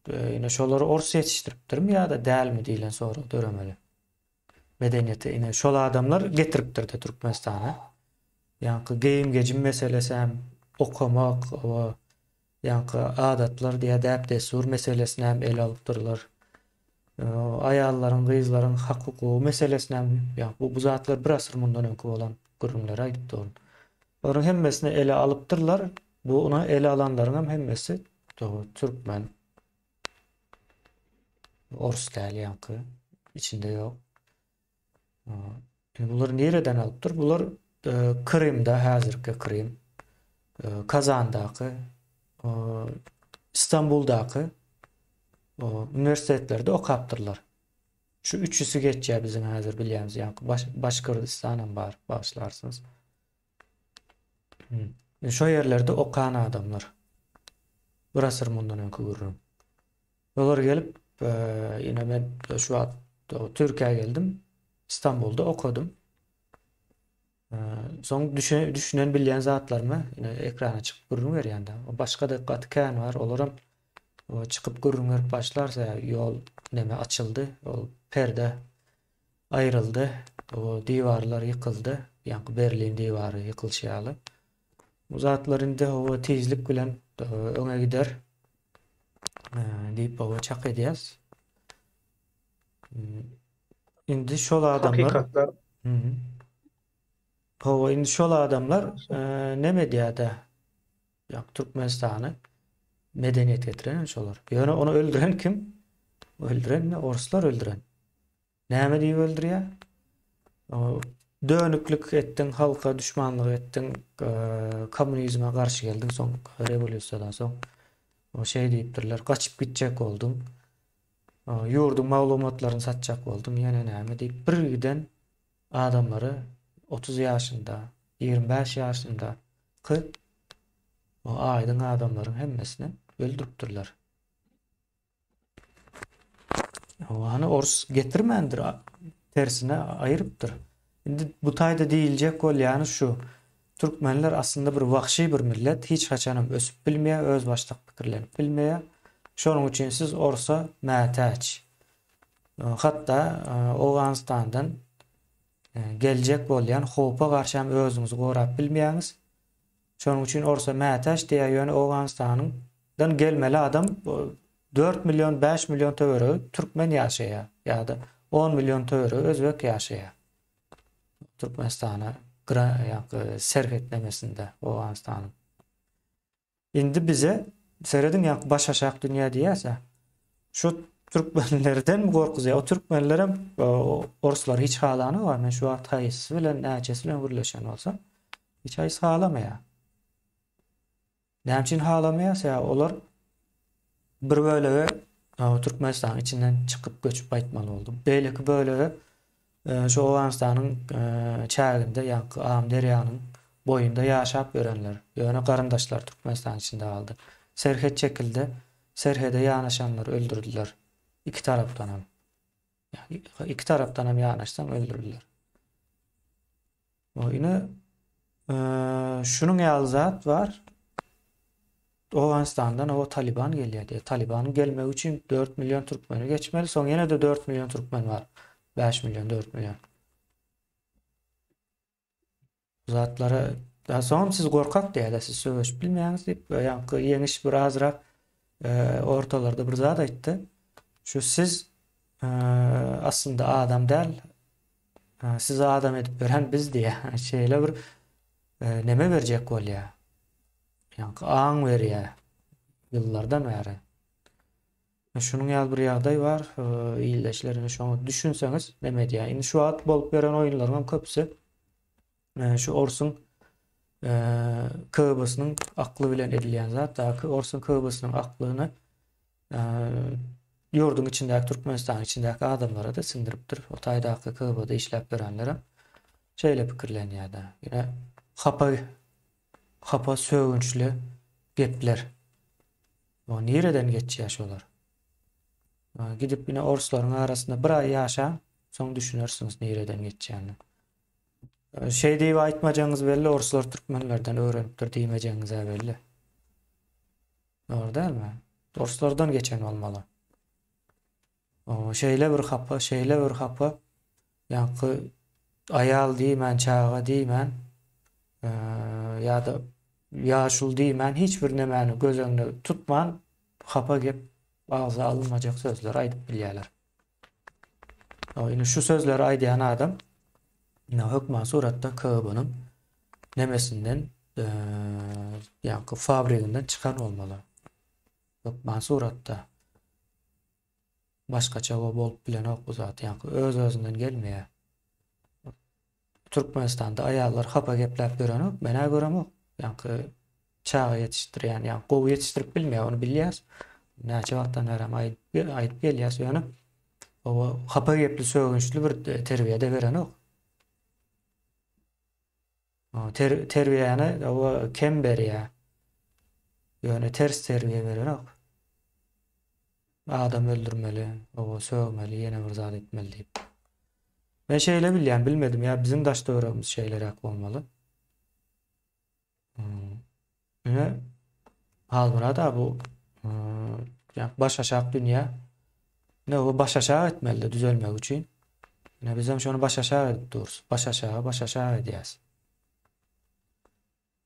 ine şolary ors yetişdiripdirmi ýa-da dälmi diýilen soragy döremeli. Medeniyeti ine şol adamlar getiripdirdi Türkmenistana. Ýa-ni geyim gejim meselesi hem okumak, o ýa-ni adatlar diýe däp desur meselesini hem ele alypdyrlar. Aýallaryň, gyzlaryň hak hukuky meselesini hem bu zatlar bir asyr mundan öňkü bolan gürrümler aýdypdyr. Olaryň hemmesini ele alypdyrlar. Bu ona ele alanlaryň hem hemmesi türkmen, ors däl ýa-ni içinde ýok. Bular nereden alypdyr? Bular Kırım'da, häzirki Kırım, Kazan'daky, İstanbul'daky üniversitelerde okapdyrlar. Şu üçüsü geçýär bizim häzir bilýämiz, ýa-ni Başkyrgyzstanam bar, başlarsınız. Şo yerlerde okan adamlar. Bir asyr mundan öňkü görürüm. Olar gelip ýene men şu an Türkiýe'ye geldim. İstanbul'da okudum. Soň düşünen bilýän zatlarmy ýene ekrana çykyp görürüm ýa-da. Başga da gatykän var. Olaram o çykyp görürüm başlarsa yol neme açıldı. O perde ayrıldı. O diwarlar ýykyldy. Ýa-ni Berlin diwary ýykylşýaly. Bu zatlarynda o tezlik bilen öňe gider diýip o çak edýäs. Indi şol adamlar Hakykatlar. indi şol adamlar neme diýär-de Türkmenistany medeniyet getiren şolar. Ýöne onu öldüren kim? Öldüren orslar öldüren. Näme diýip öldürýär? Dönüklük ettin, halka düşmanlyk ettin, komünizme karşı geldin, soň revolýusiýadan soň o şey diýipdirler, gaçyp gitjek oldum. Ýurdun maglumatlaryny satjak oldum, ýene näme diýip birden adamları 30 ýaşynda, 25 ýaşynda o aýdyň adamlaryň hemmesini öldüripdirler. O hani ors getirmendir, tersine ayırıpdır. Indi bu taýda diýiljek bol ýani şu. Türkmenler aslında bir wahşy bir millet, hiç haçanam ösüp bilmeýär, öz başlyk pikirlenip bilmeýär. Şonuň üçin siz orsa mätäç. Hatda Awganistandan geljek bolýan howpa garşy hem özüňizi gorap bilmeýäňiz. Şonuň üçin orsa mätäç diýär ýöne Awganistandan gelmeli adam 4 milyon 5 milyon töwereg türkmen ýaşaýar ýa-da 10 milyon töwereg özbek ýaşaýar. Türkmenistana serhetlemesinde Awganistanyň. Indi bize seredin ýa baş aşak dünýä diýäse şu türkmenlerden gorkuzýar. O türkmenlerem orslar hiç halany bar. Men şu wagt haýsy bilen näçesi bilen birleşen bolsa hiç haýsy halamaýar. Näme üçin halamaýar? Olar bir bölegi Türkmenistan içinden çıkıp göçüp aýtmaly boldum. Beýleki bölegi şu Awganistanyň çäginde ýa-ni Am derýanyň boyunda ýaşap görenler. Ýöne garyndaşlar Türkmenistan içinde aldı. Serhet çekildi. Serhede ýanaşanlar öldürdüler. İki tarapdan hem. İki tarapdan hem ýanaşsan öldürdüler. O ýene şunun ýaly zat var. Awganistandan o Taliban gelýär diye. Taliban'ın gelmegi üçin 4 milyon Türkmeni geçmeli. Soň ýene de 4 milyon Türkmen var. 5 milyon, 4 milyon. Zatlara daha soň siz gorkak diýär, siz söýüş bilmeýäňiz diýip ýa-ni ýeňiş bir azrak ortalarda bir zat aýtdy. Şu siz aslında adam däl, siz adam edip beren biz diye şeýle bir neme berjek bolýar. Yani aň berýär ýyllardan bäri. Şunun ýaly bir ýagdaý bar. Ýyldaşlaryny şoňa düşünseňiz, neme diýär? Indi şu wagt bolup beren oýunlaryň köpüsi şu Orsun KB'siniň akly bilen edilýän zat, daky Orsun KB'siniň aklyny ýurdun içindäki Türkmenistan içindäki adamlara da sindiripdir. O taýdaky KB'de işläp berenlere şeýle pikirlenýär-de. Ýene hapa sögünçli gepler. O nereden geçýär şolar? Gidip yine Orslaryň arasynda bir ay ýaşa, soň düşünersiniz nereden geçýärini. Şey diýip aýtmajaňyz belli, Orslar Türkmenlerden öwrenipdir diýmejaňyz belli. Doğru dälmi? Orslardan geçen bolmaly. O şeýle bir hapa, ýa-ni ayal diýmen, çaga diýmen, ýa-da ýaşul diýmen, hiç bir nemäni gözeňde tutman, hapa gep ağza alınmajak sözler aýdyp bilýärler. Ýa şu sözleri aýdýan adam hökmen suratda KB'nın nemesinden ýa-ni fabriginden çykan bolmaly. Hökmen suratda başgaça bolup bilen ok bu zat, ýa-ni öz-özünden gelmeýär. Türkmenistanda aýallar hapa gepläp berenok, mene göremok. Ýa-ni çağa ýetişdirýän, ýa-ni gowy ýetişdirip bilmeýär, onu bilýäs. Näçe wagtdan beri aýdyp gelýäs, ýa-ni o hapa gepli sögünçli bir terbiýede berenok. O terbiýäni o kem berýär. Ýöne ters terbiýe berenok. Adam öldürmeli, o sögmeli, ýene bir zat etmeli diýip. Ben şeýle bilýän, bilmedim ya, bizim daşda öwremiz şeýlerek bolmaly. Ýene halbura bu baş aşak dünýä ne o baş aşağı etmeli düzelmek üçin. Ýene biz hem şonu baş aşağı edip dururuz. Baş aşağı edýäs.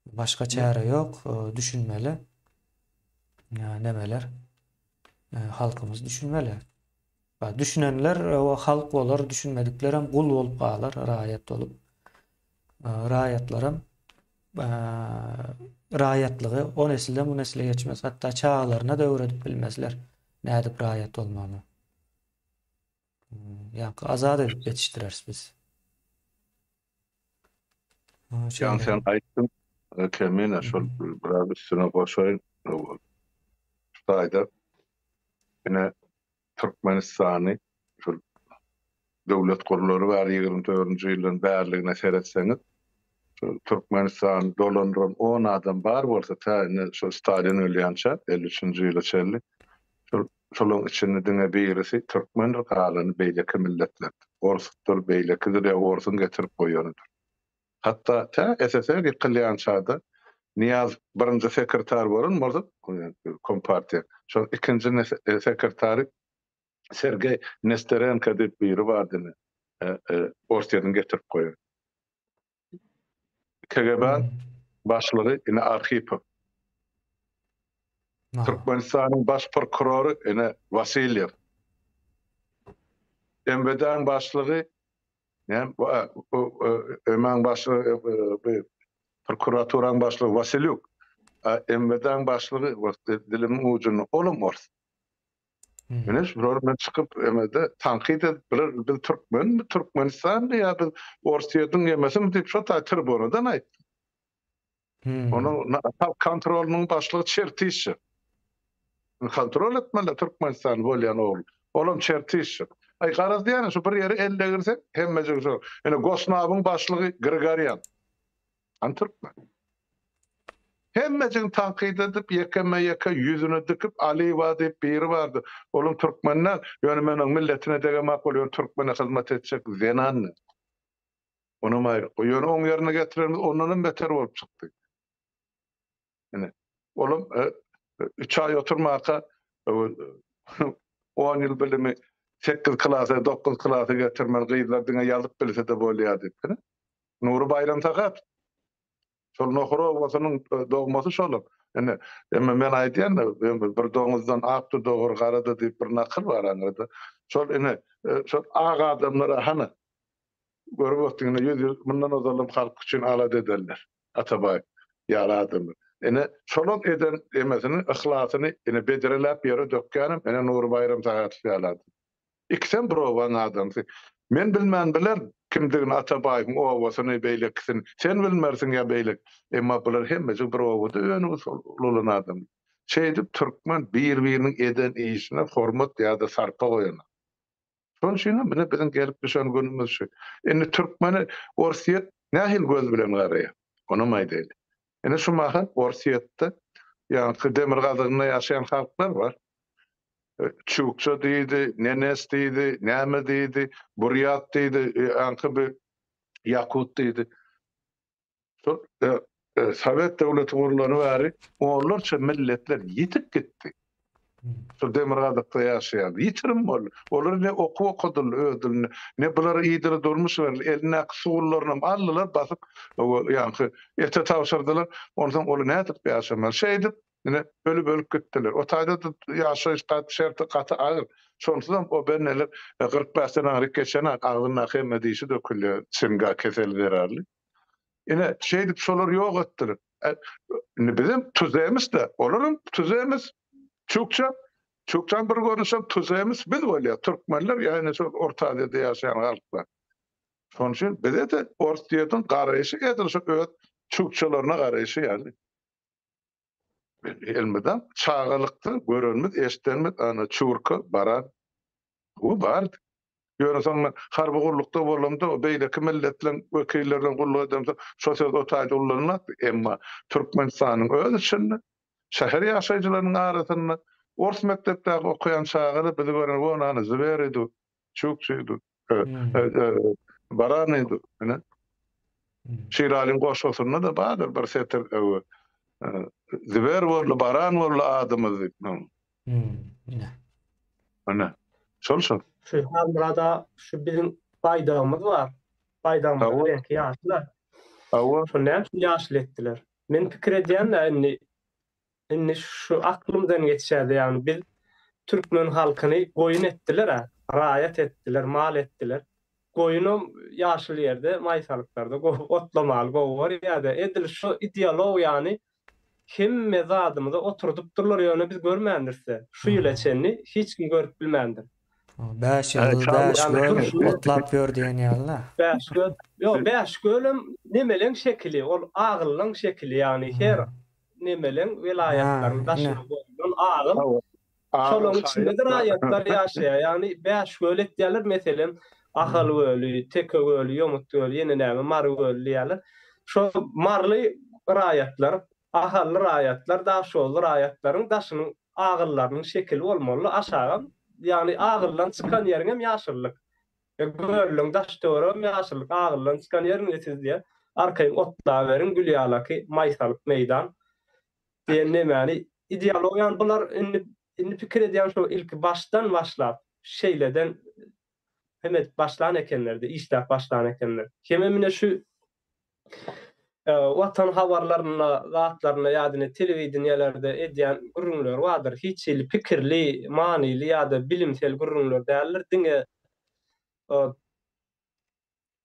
Başka çare yok, düşünmeli. Ya nemeler? Halkımız düşünmeli. Düşünenler o halk bolar, düşünmedikler hem kul bolup galar, raýat olup. Raýatlarym raýatlygy o nesilden bu nesile geçmez. Hatta çağlarına da öwredip bilmezler. Nädip raýat bolmamy. Ýa azad edip yetişdireriz biz. Ýa sen aýtdın, kemine şol biraz üstüne goşaýyn. Şaýda ine Türkmenistany şol döwlet gurulary bar 24-nji ýylyň bärligine seretseňiz, Türkmenistan dolandyran 10 adam bar bolsa, täne şol Stalin ölýänçä 53-nji ýyly çelli. Şolun içinde diňe birisi Türkmen kalanı beýleki milletler. Orslar beýlekidir ýa Orsun getirip goýanydyr. Hatta SSR gitleýän çağda Niyaz birinci sekreter bolan bolsa Kompartiýa. Şol ikinci sekreteri Sergey Nesterenko diýip biri bardy. Orsiýadan getirip goýar. KGB başlygy ine Arhipov. Türkmenistanyň baş prokuroru ine Vasilyev. MVD'ň başlygy ömen başlygy prokuraturaň başlygy Vasilyuk. MVD'ň başlygy dilimin ucuny Olomors. Ene şurada men çykyp emede tanqid edip bir Türkmenistan ýa bir Orsiýadyň emesim diýip şo taýtyr boradan aýtdy. Onu kontrolüň başlygy Çertişew. Kontrol etmeli Türkmenistan bolýan ol. Olam Çertişew. Ay garaz diýär şu bir ýere elle girsek hemmejik şo. Ene Gosnawyň başlygy Grigoryan. Türkmen. Hemmejik tanqid edip ýeke ýüzüne dikip Aliýewa diýip biri bardy. Olam Türkmenler ýöne meniň milletine dege makul Türkmene hyzmat etjek zenan. Onu maýry. Ýöne oň ýerine getirermiz, ondan beter bolup çykdy. Ene olam 3 ay oturmaka 10 ýyl bilimi 8 klasy 9 klasy getirmen gyýdlar diňe ýazyp bilse de bolýar diýip. Nuri Bayram Takat. Şol nohura wasynyň dogmasy şolap. Ene men aýdýan bir doňuzdan akdy dogry garada diýip bir nakyl bar aňyrda. Şol ene şol aga adamlara hany görüp otdygyny 100 ýyl mundan ozalym halk üçin alad ederler. Atabay ýaly adamy. Ene şolak eden emesini, ihlasını ene bedireläp ýere dökkänim, ene Nur Bayram Sagatly alady. İkisem browan adamsy. Men bilmän biler kimdigini Atabaýyň owasyny beýleksin. Sen bilmersiň ýa beýlek. Emma bular hemmesi browdy öňü ulan adam. Şeýdip türkmen bir-biriniň eden işine hormat ýa-da sarpa goýan. Şonşyna mene biziň gelip düşen günümüz şu. Indi türkmeni orsiýet nähil göz bilen garaýar. Onu maýdaýdy. Ene şu mahan orsiýetde ýa-ni demir gazygyna ýaşaýan halklar var. Çukça diýdi, nenes diýdi, näme diýdi, buryat diýdi, ýa-ni bir yakut diýdi. Şol Sovet döwleti gurulany bäri onlarça milletler ýitip gitdi. Şu demir gazykda ýaşaýan ýitirim bol. Olar ne okudyl, ödül, ne bular ýydyr durmuş ber, eline suwullaryny aldylar, basyp ýa-ni ete tawşyrdylar. Ondan olar nädip ýaşamar. Şeýdip ine bölüp gitdiler. O taýda ýaşaýyş şerti gaty agyr. Şonsudan o berneler 45-den agyryp geçen agdyna hemme diýişi dökülýär. Simga kesel berarly. Ine şeýdip şolar ýok etdiler. Bizim tuzemimiz de, olaryň tuzemimiz Çukçan bir görüşüm tuzemimiz biz bolýar. Türkmenler ýa-ni şol Orta Aziýada ýaşaýan halklar. Şoň üçin bize de orsiýetin garaýşy edir şu öt çukçalaryna garaýşy ýaly. Elmeden çağalıkta görülmez, eşitlenmez, ana çurka, baran, o bardı. Yörüsen harbi gullukta bolamda, o beýleki milletlerin, vekillerden gulluq edemse, sosial otayda ullanılat, emma Türkmenistan'ın öz içinde, şäher ýaşaýjylarynyň arasynda, ors mektepdäki okuyan çağılı, bizi gören, o nany Zübeyir edi, çukçy edi, baran edi, Şiralin goşosyna da badyr, bir setir, Zübeyir bolly, baran bolly adamyz. Ana. Şol. Şu burada şu bizim baýdagymyz bar. Baýdagymyz belki ýaşlar. Şu näme ýaşly etdiler. Men pikir edýän inni şu aklymdan geçýärdi, ýani biz türkmen halkyny goýun etdiler, raýat etdiler, mal etdiler. Goýunum ýaşly ýerde, maýsalyklarda otlamaly gowy ýa-da edil şu ideolog ýani kim mezadymyza oturdup durlar ýöne biz görmändirse, şu ýyleçenni hiç kim görüp bilmändir. 5 ýyl otlap berdiň ýaly. 5 göl. Ýok, 5 gölüm nemeleň şekli, ol agylyň şekli, ýani her nemeleň vilayatlaryň daşyny boýun agyl. Şolaryň içinde de raýatlar ýaşaýar. Ýani 5 göl etdiler meselem Ahal gölü, Teke gölü, Yomut gölü, ýene näme Mar gölü diýerler. Şo marly raýatlar, ahally raýatlar, daşoğlu raýatlaryň daşynyň agyllarynyň şekli bolmaly, aşağı ýani agyldan çykan ýeriň hem ýaşyrlyk. Göllüň daş töwerem ýaşyrlyk, agyldan çykan ýeriň etizdiýe arkaýy otlar berin, gülýalaky maýsalyk meýdan. Diýende mäni ideologiýan bular indi pikir edýän şu ilk başdan başlap şeýleden hemet başlan ekenlerdi, işler başlan ekenler. Kememine şu watan habarlaryna, zatlaryna ýa-da telewiziýalerde edýän gürrüňler bardyr. Hiç il pikirli, manili ýa-da bilimsel gürrüňler däldir. Diňe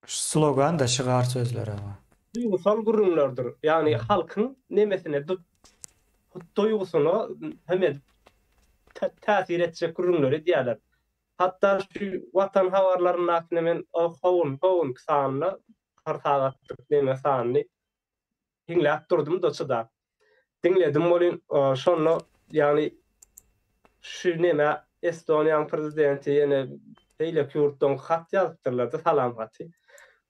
slogan da şygar sözler ama. Duygusal gürrüňlerdir. Ýani halkyň nemesine duýgusyna hemet täsir etjek gürrüňler edýärler. Hatta şu watan habarlaryna aknemen howun sanly hartagatdyk deme sanly dinläp durdum doçada. Dinledim bolin şonu, ýani şu näme Estoniýanyň prezidenti ýene beýleki ýurtdan hat ýazypdyrlar, salam haty.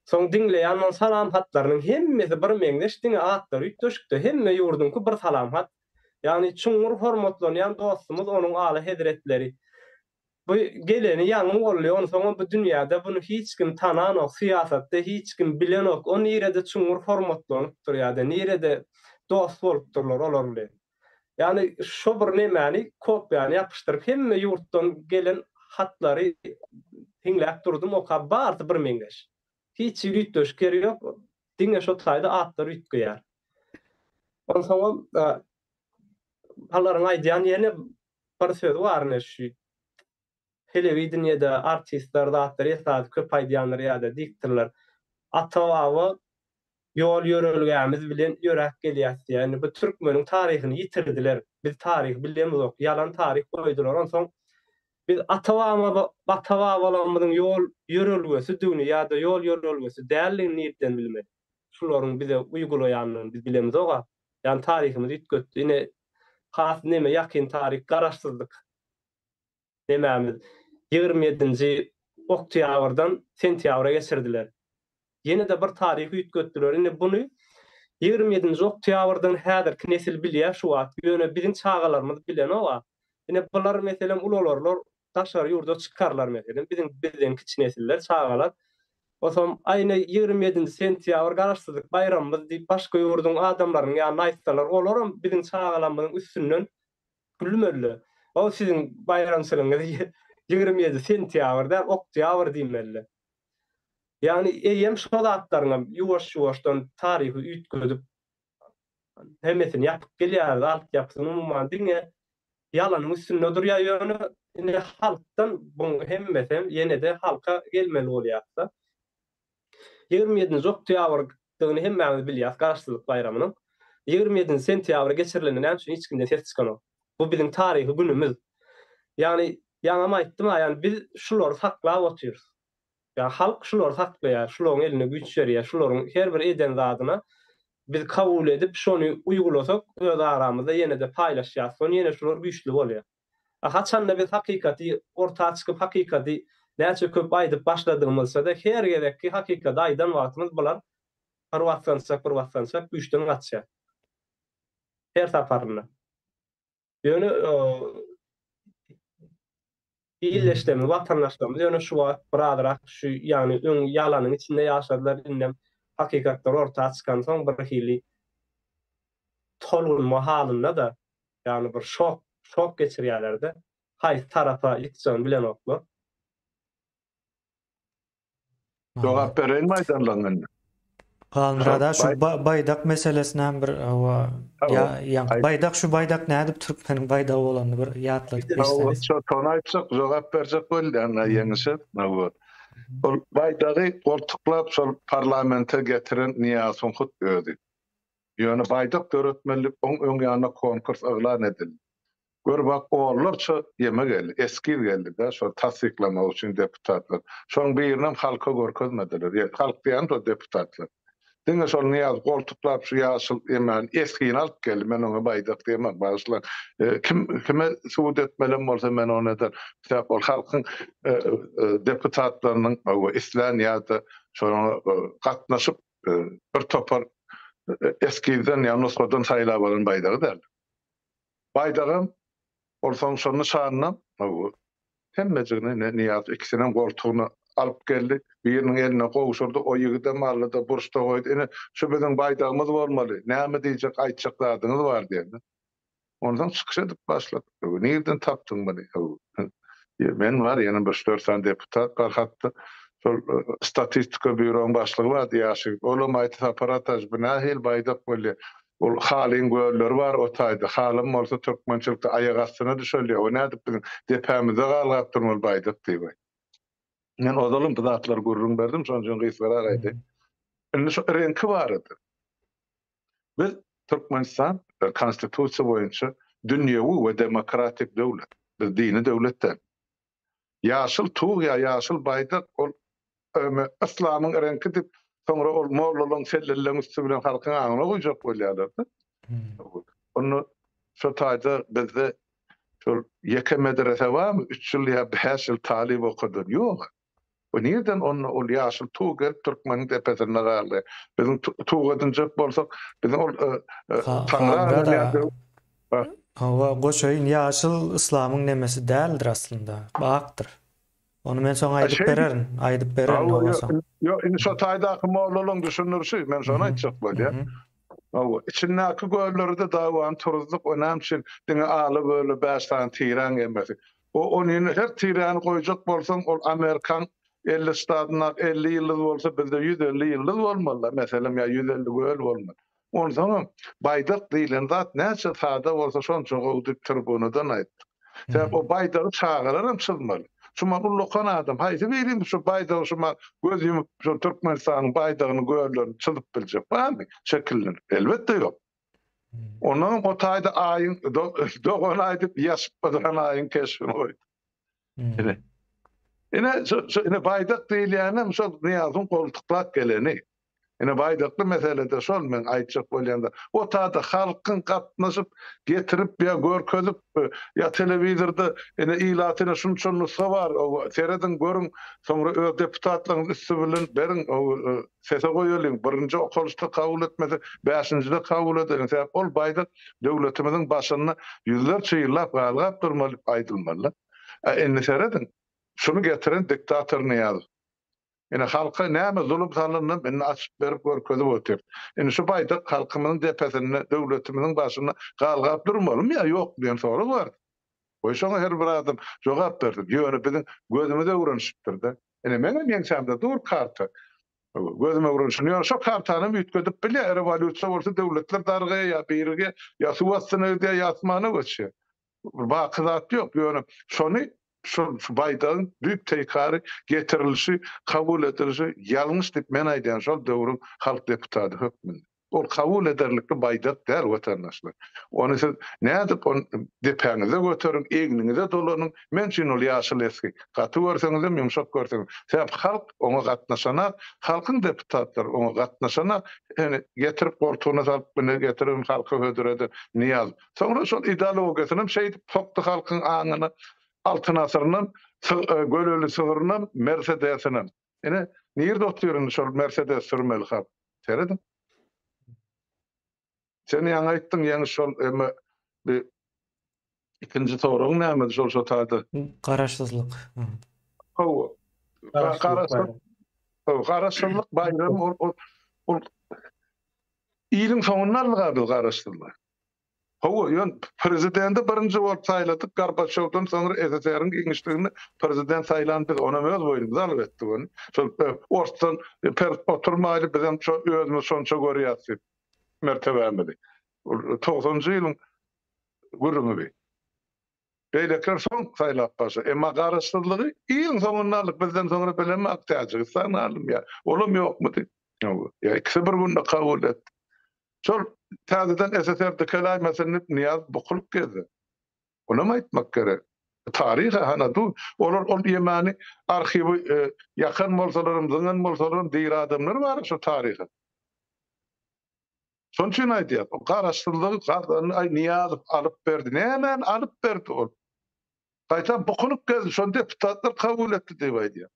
Soň dinleýän salam hatlarynyň hemmesi bir meňdeş diňe atlar ýetişdi. Hemme ýurdunky bir salam hat. Ýani çuňur hormatlanýan dostumyz onuň aly hedretleri. Bu geleni ýaňy bolýar, soňra bu dünýäde bunu hiç kim tananok, syýasatda hiç kim bilenok, o nirede çuňur hormatlanyp durýar, nirede dost bolup durlar olar bilen. Ýani şo bir nemäni kopýany ýapyşdyryp hemme ýurtdan gelen hatlary dinläp durdum, o bardy bir meňdeş. Hiç ýürütdüş gerek ýok, diňe şo taýda atlar ýetýär. Onsoň halaryň aýdýan ýene bir söz bar, şu telewiziýada artistler zatlar ýa-da köp aýdýanlar ýa-da diktirler. Ata-baba yol yörelgämiz bilen ýörek gelýär. Yani bu türkmeniň taryhyny ýitirdiler. Biz taryh bilýänok, ýalan taryh goýdular. Onsoň biz atawama bolanmyň yol yörelgesi dünýäde yol yörelgesi dälligini niýetden bilmek. Şularyň bize uýgulaýanyny biz bilemiz oga. Yani taryhymy ýitgetdi. Ine has neme ýakyn taryh garaşsyzlyk. Demämiz 27-nji oktýabrdan sentýabra geçirdiler. Yine de bir taryhy ýitgetdiler. Ine buny 27-nji oktýabrdan häzirki nesil bilýär şu wagt. Ýöne bizim çağalarymyz bilen oga. Ine bular meselem ulalarlar taşar ýurda çykarlar meselem. Bizden kiçik nesiller çağalar. Osom aýna 27-nji sentýabr garaşsyzlyk bayramymyz diýip başga ýurduň adamlaryň ýa naýtsalar olaram bizim çağalarymyň üstünden gülmeli. O sizin bayramçylygyňyz 27 sentýabrda oktýabr diýmeli. Yani eýem şol atlaryňa ýuwaş-ýuwaşdan taryhy ýitgedip hemmetini ýapyp gelýär, alt ýapysyny umman diňe ýalanyň üstünde durýar ýöne ine halkdan bu hemmesem ýene de halka gelmeli bolýar. 27-nji oktýabrdyny hemmämiz bilýär, garaşsyzlyk bayramynyň. 27 sentýabr geçirilenini hem hiç kimde ses çıkanok. Bu bizim tarihi günümüz. Yani yanama aýtdym, yani biz şulary saklap oturýarys. Ya halk şulary saklaýar, şularyň eline güç berýär, şularyň her bir eden zadyna biz kabul edip şonu uygulasak öz aramyzda ýene de paýlaşýar. Sonra ýene şular güçlü bolýar. Haçanda biz hakykati ortağa çykyp hakykati näçe köp aýdyp başladığımızda da her gerekki hakykat aýdan wagtymyz bolar. Bir wagtlansak güçden gaçýar. Her saparynda. Ýöne illeşdemi watandaşlarymyz ýöne şu wagt biraderak şu ýani öň ýalanyň içinde ýaşadylar inem hakykatlar ortağa çykan soň bir hili tolunma halynda da ýani bir şok geçirýärler-de. Haýsy tarafa ýitjän bilen oklar. Jogap berelim aýdanlaryň. Galnyrada şu baýdak meselesine hem bir baýdak şu baýdak nädip türkmeniň baýdagy bolany bir ýatladyp geçseniz. Şu tonaýpsak jogap berjek boldy ana ýeňişip. Ol baýdagy goltuklap şol parlamenta getiren Niýaz Sunhut öýdi. Ýöne baýdak döretmelik öň ýanyna konkurs aglan edildi. Gör bak oğullarça ýeme geldi, eski geldi de şol tasdiklamak üçin deputatlar. Şoň birinem halka görkezmediler. Halk diýen o deputatlar. Diňe şol Niýaz goltuklap şu ýaşyl ýemän eskini alyp geldi. Men oňa baýdak diýmek başlar. Kime suwut etmelem bolsa men ona da ol halkyň deputatlarynyň islan ýa-da şoňa gatnaşyp bir topar eskiden ýa-da sodan saýlap alan baýdagy derdi. Baýdagym olsaň şonu şanynam hemmejigine Niýaz ikisiniň goltugyny alyp geldi. Biriniň eline gowşurdy, o ýigide mallada burçda goýdy. Ene şu biziň baýdagymyz bolmaly. Näme diýjek aýtjak zadyňyz bar diýdi. Ondan çykyş edip başladyk. Nerden tapdyň buny? Men var ýene 3-4 deputat garhatdy. Şol statistika büroň başlygy bar diýýär. Olam aýtyp aparataj bina hel baýdak bolýar. Ol halin göller var o taýda. Halim bolsa türkmençilikde aýak astyna düşelýär. O nädip biziň depämizde galap durmaly baýdak diýip. Men odalyň zatlar gurrun berdim, şonjun gysgarar aýdy. Indi şu renki bar edi. Biz Türkmenistan konstitusiýa boýunça dünýäwi we demokratik döwlet. Biz dini döwletden. Ýaşyl tuğ ýa ýaşyl baýdak ol islamyň renki dip soňra ol mollalaryň selleleň üstü bilen halkyň aňyna goýjak bolýarlar. Onu şu taýda bizde şol ýeke medrese barmy? 3 ýyl ýa 5 ýyl talib okudy. Ýok. O nereden ol ýaşyl tuğ gelip Türkmeniň tepesine garly. Bizim tuğ edinjek bolsak, bizim ol Hawa goşaýyn ýaşyl islamyň nemesi däldir aslında. Bakdyr. Onu men soň aýdyp bererin bolsam. Ýok, indi şu taýdaky mollalaryň düşünürşi, men şonu aýtjak bolýar. İçindäki göllerde dawan turizlik önemli. Diňe aly böyle 5 tane tiran gelmesi. Onu her tiran goýjak bolsaň, ol Amerikan 50 ştadyna 50 ýyllyk bolsa bizde 150 ýyllyk bolmaly. Meselem ýa 150 göl bolmaly. Ondan baýdak diýilen zat näçe sada bolsa şonça gowdyp turbunadan aýtdy. Sebäp o baýdaky çağıraram çylmaly. şuma ullukan adam. Haýsy bilim şu baýdagy şuma göz yumup şu Türkmenistanyň baýdagyny göýlerini çylyp biljek barmy? Şekillenip elbetde ýok. Onun o taýda aýyň dogan aýdyp ýaşyp duran aýyň keşfini goýdy. Ine baýdak diýilýänem şol Niýazyň goltuklap geleni. Ine baýdakly meselede şol men aýtjak bolýanda o taýda halkyň gatnaşyp getirip ýa görkezip ýa telewizorda ine ilatyna şunçun nusga bar o seredin görüň soňra öz deputatlaryň üstü bilen berin o sese goýulyň birinji okuluşda kabul etmedi 5-nji-de kabul edilen sebäp ol baýdak döwletimiziň başyna ýüzlerçe ýyllap galap durmaly aýdylmaly. Enne seredin şunu getiren diktator Niýazy. Ine halka näme zulüm salynyny men açyp berip görkezip otyr. Ine şu baýda halkymyň depesine, döwletimiň başyna galgap durmalym ýa ýok diýen soragy bar. O şoňa her bir adam jogap berdi. Ýöne biziň gözümizde uranşypdyr-da. Ine meňem ýeňsemde dur karta. Gözüme uranşyny ýa şo kartany üýtgedip bilýär rewolýusiýa bolsa döwletler dargyja ýa birige ýa suwasyna ýa ýatmana geçýär. Baqyzat ýok ýöne şonu şu baýdagyň büyük teýkary getirilişi, kabul edilişi ýalňyş diýip men aýdýan şol döwrüň halk deputaty hökmünde. Ol kabul ederlikli baýdak däl watandaşlar. Onu siz nädip on depäňize götürün, egninize dolanyň. Men üçin ol ýaşyl eski. Gaty görseňiz hem ýumşak görseňiz. Sebäp halk oňa gatnaşanak, halkyň deputatlary oňa gatnaşanak, ýani getirip gortugyna salyp bine getirip halka hödüredi Niýaz. Soňra şol ideologiýasyny şeýdip sokdy halkyň aňyna altın asırının gölölü sığırının Mercedes'inin. Yine nirde oturuyorsun şu Mercedes sürmeli halk. Seyredin. Sen yan ayttın yani şu bir ikinci sorun näme şu taýda? Garaşsyzlyk. Garaşsyzlyk bayram ol ýylyň soňuna algabil garaşsyzlyk. Prezidenti birinci bolup saýladyk Gorbaçowdan soňra SSR'ň giňişligini prezident saýlandy. Ona öz boýundan albatdy bunu. Şol ortadan oturmaýly bizem şu özümiz şonça görýärdi. Mertebämidi. 90-njy ýylyň gurrumy. Beýlekler soň saýlap başa. Emma garaşsyzlygy ýylyň soňuna alyp bizden soňra bilenme aktyajy sanalym ýa. Olam ýokmudy? Ýa ikisi bir günde kabul etdi. Şol täzeden SSR'de kelay meseleni Niýaz bukulup geldi. Ona aýtmak gerek. Taryhy hana du, olar ol ýemani arhiwi ýakyn bolsalarym, zyňan bolsalarym diýir adamlar bar şu taryhy. Şoň üçin aýdýar, o garaşsyzlygy ay Niýaz alyp berdi. Nämen alyp berdi ol? Gaýta bukulup geldi, şol deputatlar kabul etdi diýip aýdýar.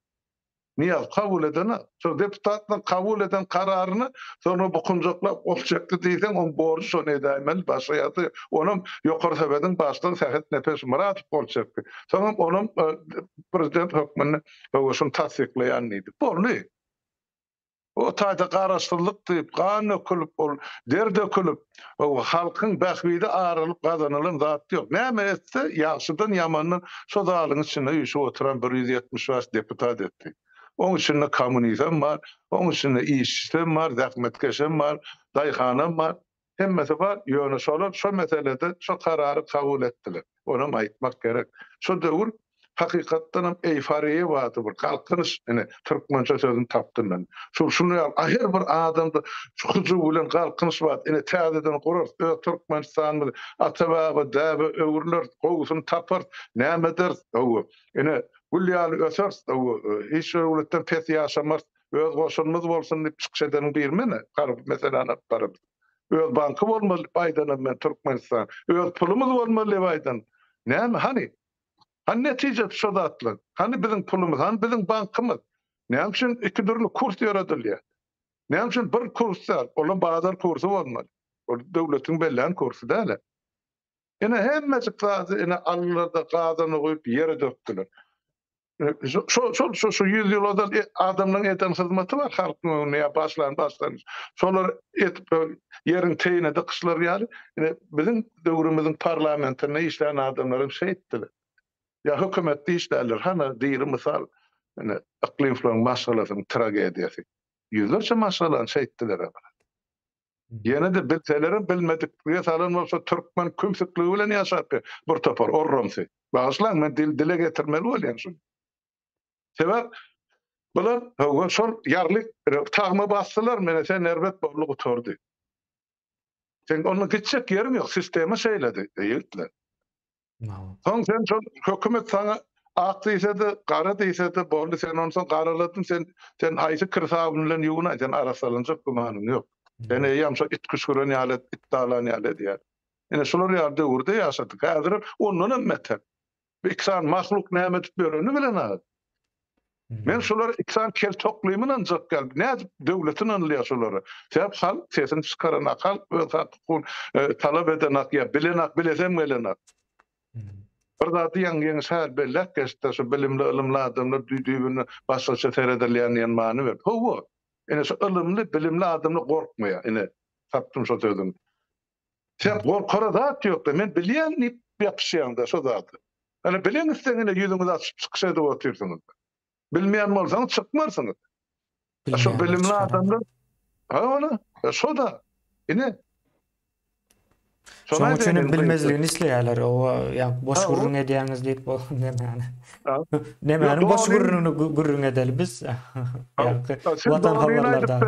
Niýaz kabul edene, şu deputatlar kabul eden kararyny sonra bukunjaklap oljakdy diýsen, on borçy şonu edämeli başlaýardy. Onuň ýokary sebäden başlygy Serhat Nepes Muratov boljakdy. Sonra onuň prezident hökmüni şonu tasdikleýän idi. Bolny. O taýda garaşsyzlyk diýip, gan ökülüp, der dökülüp, o halkyň bähbide aýrylyp gazanylan zat ýok. Näme etse, ýaşydan ýamandan şo dalyň içinde ýüşüp oturan 170 deputat etdi. Onun içinde komünizm var, onun içinde işçisem var, zahmetkeşem var, dayıhanam var. Hemmesi var, ýöne şolap, şu meselede şu kararı kabul etdiler. Ona aýtmak gerek. Şu döwür hakykatdan hem eýfariýe wagty bir kalkynyş, türkmençe sözüni tapdym men. Şunu her bir adamda şu hujuw bilen kalkynyş bar. Täzeden gurar, Türkmenistanyň atababa, däbe, öwürler gowusyny tapar, nämedir? Gülýaly öser, hiç öwletden pes ýaşamaz, öz goşunmaz bolsun diýip çykyş edeniň birmene, garyp meselany barab. Öz banky bolmaly baýdan men Türkmenistan, öz pulumuz bolmaly baýdan. Näme hani? Hani netice şu zatlar? Hani bizim pulumuz, hani bizim bankymyz? Näme üçin iki türlü kurs ýaradylýar? Näme üçin bir kurslar, olam bazar kursu bolmaly? O döwletiň bellen kursu däl. Hemmesi gazy, allarda gazany goýup ýere döktüler. Şu 100 ýyldan adamlaryň eten hyzmaty var, halkyň näme başlanýar. Şolar etip ýerin teýine dykşlar ýaly. Bizim döwrümizin parlamentine işleýän adamlaryň şeýitdiler. Ya hökümetde işlerler. Hana diýir misal, iklim falan masalasynyň tragediýasy. Ýüzlerçe masalaň şeýitdiler. Ýene de bilselerim bilmedikleri salan bolsa türkmen kümsükligi bilen ýaşap bir topar orrumsy. Başlan men dile getirmeli bolýan şu. Sebäp bular şol ýarlyk tagma bassalar mene sen nerbet bollugy tordy. Sen onu gitjek ýerim ýok, sistema şeýledi diýipler. Soň sen şol hökümet sana ak diýse-de, gara diýse-de boldy, sen onu soň garaladyn, sen aýsy kirsabyn bilen ýuwuna, sen arasalanjak gumanyň ýok. Sen eýam şo it kuşguran ýalet, it dalan ýalet diýär. Ene şolar ýerde urda ýaşadyk. Häzir ondan emmeter. Bir iksan mahluk näme tutup bereni bilen aýdy. Men şolar iksan kel toklymyň anjak geldi. Näde döwletin anlýar şolary. Sebäp halk sesini çykaran halk öz hakykyn talap eden ýa bilenak bilesem gelenak. Bir zat ýaňy şäher bellek geçdi, şu bilimli ilimli adamlar düýdüğünü başgaça seredilýän many ber. Howa. Ene şu ilimli bilimli adamlar gorkmaýar. Ene tapdym şo sözüm. Sen gorkara zat ýok. Men bilýän nip ýapşýanda şo zat. Hani bilen istegine ýüzüňizi açyp çykşady oturýarsyňyz. Bilmeýän bolsaňyz çykmarsyňyz. Şo bilimli adamlar ona şo da. Ine şoň üçin bilmezligini isleýärler. O ýa boş gurrun edýäňiz diýip bolýan. Näme boş gurrun edeli biz? Watan habarlarda.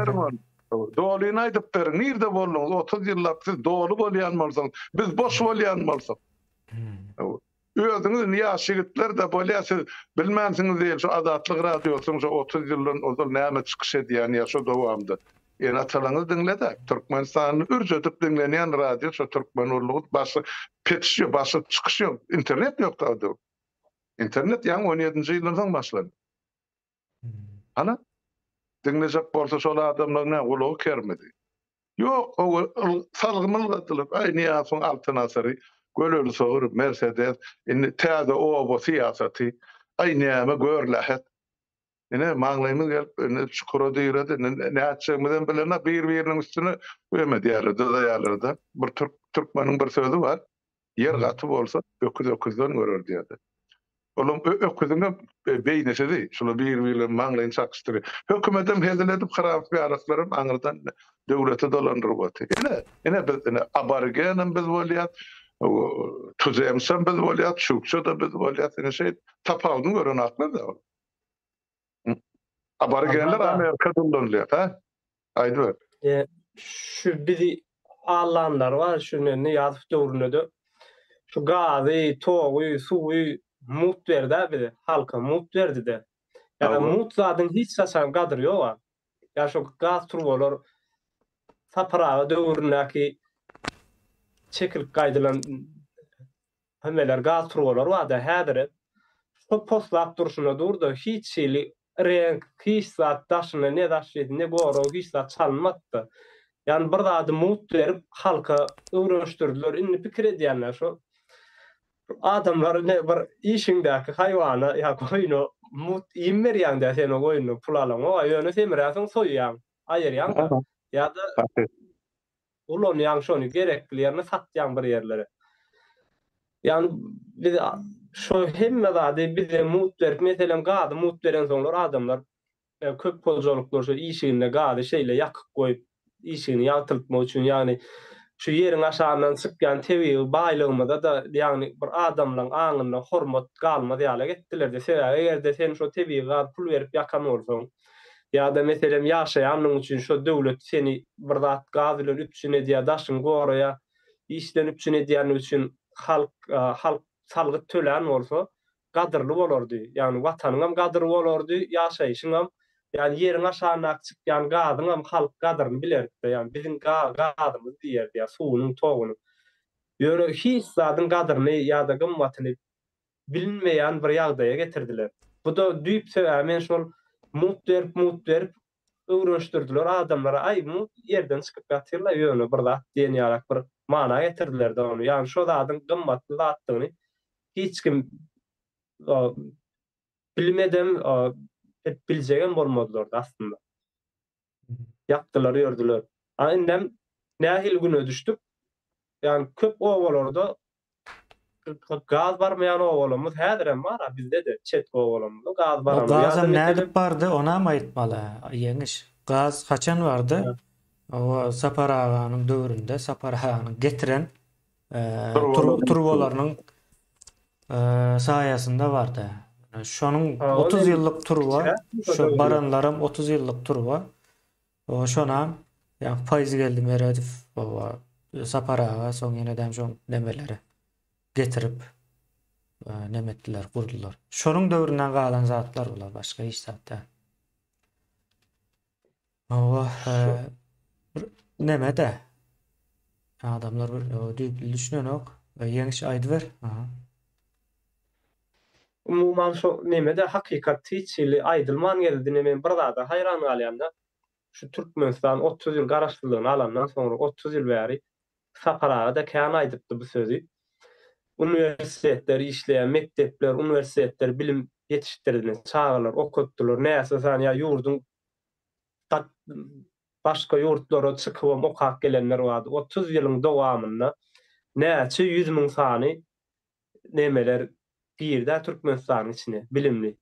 Doğalyny aýdyp berin. Nirde bolýaňyz? 30 ýyllar siz doğaly bolýan bolsaň, biz boş bolýan bolsak. Özüňiz ýaş ýigitler de bolýar, bilmänsiňiz diýip şu Azatlyk radiosyň şu 30 ýyldan ozal näme çykyş edýän ýa şu dowamdy. Ýa atalaňyz dinledi. Türkmenistanyny ürjetip dinlenýän radio şu Türkmen urlugy başy petişiyor, başy çykyşıyor. İnternet ýok da. İnternet ýa 17-nji ýyllardan başlady. Ana dinlejek bolsa şol adamlaryň ulugy kermedi. Ýok, o salgymyl gatlyp, aýny ýasyň altyn asyry, gölöli soğur, Mercedes, täze obo siýasaty, aýny ýa görlähet. Ene maňlaýmyz gelip, şükür diýerdi, näçemden bilen bir-biriniň üstüne öýme diýerdi, daýarlarda. Bir türkmanyň bir sözü bar, ýer gaty bolsa, öküzden görür diýerdi. Olum öküzüňe beýnesedi, şunu bir-birine maňlaýyn çakışdyry. Hökümetem heziledip harap ýaraklaryň aňyrdan döwlete dolandyryp atdy. Ene biz abargenem biz bolýar. Tuzemsem biz bolýar, şukça da biz bolýar. Ene şey tapaldyň gören aklar da. Abargenler Amerika'da dolanýar, ha? Aýdy. Şu bizi alanlar var, şunu ýazyp döwründe. Şu gazy, togy, suwy mut berdi bize, halka mut berdi de. Yani mut zaten hiç saçan kadar yok. Ya şu gaz turbolar sapara döwründäki çekilip gaýdylan hemeler gaz turbolar var da häzir şu postlap duruşuna durdu. Hiç şeyli renk, hiç zat daşyna ne daşydy, ne goro, hiç zat çalınmadı. Yani bir zat mut berip halka öwrenişdirdiler. Indi pikir edýänler şu adamlar ne bir işiňdäki haýwana ýa goýuny mut immer ýa-da sen goýuny pul alan, o ýöne semiräsiň soýýan, aýyrýan ýa-da ulan ýa şonu gereklilerini satýan bir ýerlere. Yani biz şu hemme zady bize mut berip, meselem gady mut beren soňlar adamlar köp pozoluklar şu işine gady şeýle ýakyp goýup işini ýagtyrmak üçin, ýani şu yerin aşağından çıkan tevi baýlygymda da ýani bir adamlaryň aňyna hormat galmady ýaly getdiler de. Eger sen şu teviga pul berip ýakan bolsaň, ýa-da meselem ýaşaýanyň üçin şu döwlet seni bir zat gaz bilen üpçün edýär, daşyň goraýa, işden üpçün edýän üçin halk salgyt tölen bolsa gadyrly bolardy. Ýani watanyň hem gadyrly bolardy, ýaşaýyşyň hem, yani yerin aşağına çıkan gadyň hem halk gadyryny bilerdi. Yani bizim gadymyz diýerdi, ya suwunyň toguny. Ýöne hiç zadyň gadyryny ýa-da gymmatyny bilmeýän bir ýagdaýa getirdiler. Bu da düýp men şol mut berip öwrenişdirdiler adamlara. Ay mut ýerden çykyp gatyrlar ýöne bir zat diýenýärak bir mana getirdiler de onu. Yani şo zadyň gymmatly zatdygyny hiç kim bilmedem hep biljegen bolmadylar aslında. Yaptılar, gördüler. Aynen nähil güne düştük. Yani köp owalarda gaz barmayan owalymyz häzirem bar, bizde de çet owalamyz. Gaz barmayan. Gaz näde bardy, ona mı aýtmaly? Ýeňiş. Gaz haçan bardy? O Sapar aganyň döwründe Sapar aganyň getiren turbolarynyň saýasynda bardy. Şonun Ha, 30 onun ýyllyk turu var. içe, Şu doğru. baranlarım 30 ýyllyk turu var. O şonam ýa payız geldi meredif baba saparaga soň ýene-de şoň nemeleri getirip nemetdiler, gurdular. Şonuň döwründen galan zatlar bolar, başga hiç zat däl. Owa nemede adamlar bir düşünenok ýeňiş aýdy ber. Umuman şu nemede hakykat hiçli aýdylman geldi men bir zada hayran galýanda. Şu Türkmenistan 30 ýyl garaşdyrlygyny alandan soňra 30 ýyl bäri Saparaga da kän aýdypdy bu sözi. Üniversitetler işleýän mektepler, üniversitetler bilim ýetişdirdiler, çağırlar, okutdular. Näse sanýa ýurdun başga ýurtlara çykyp okap gelenler vardy. 30 ýylyň dowamynda näçe 100 000 sany nemeler girdi Türkmenistanyň içine bilimli.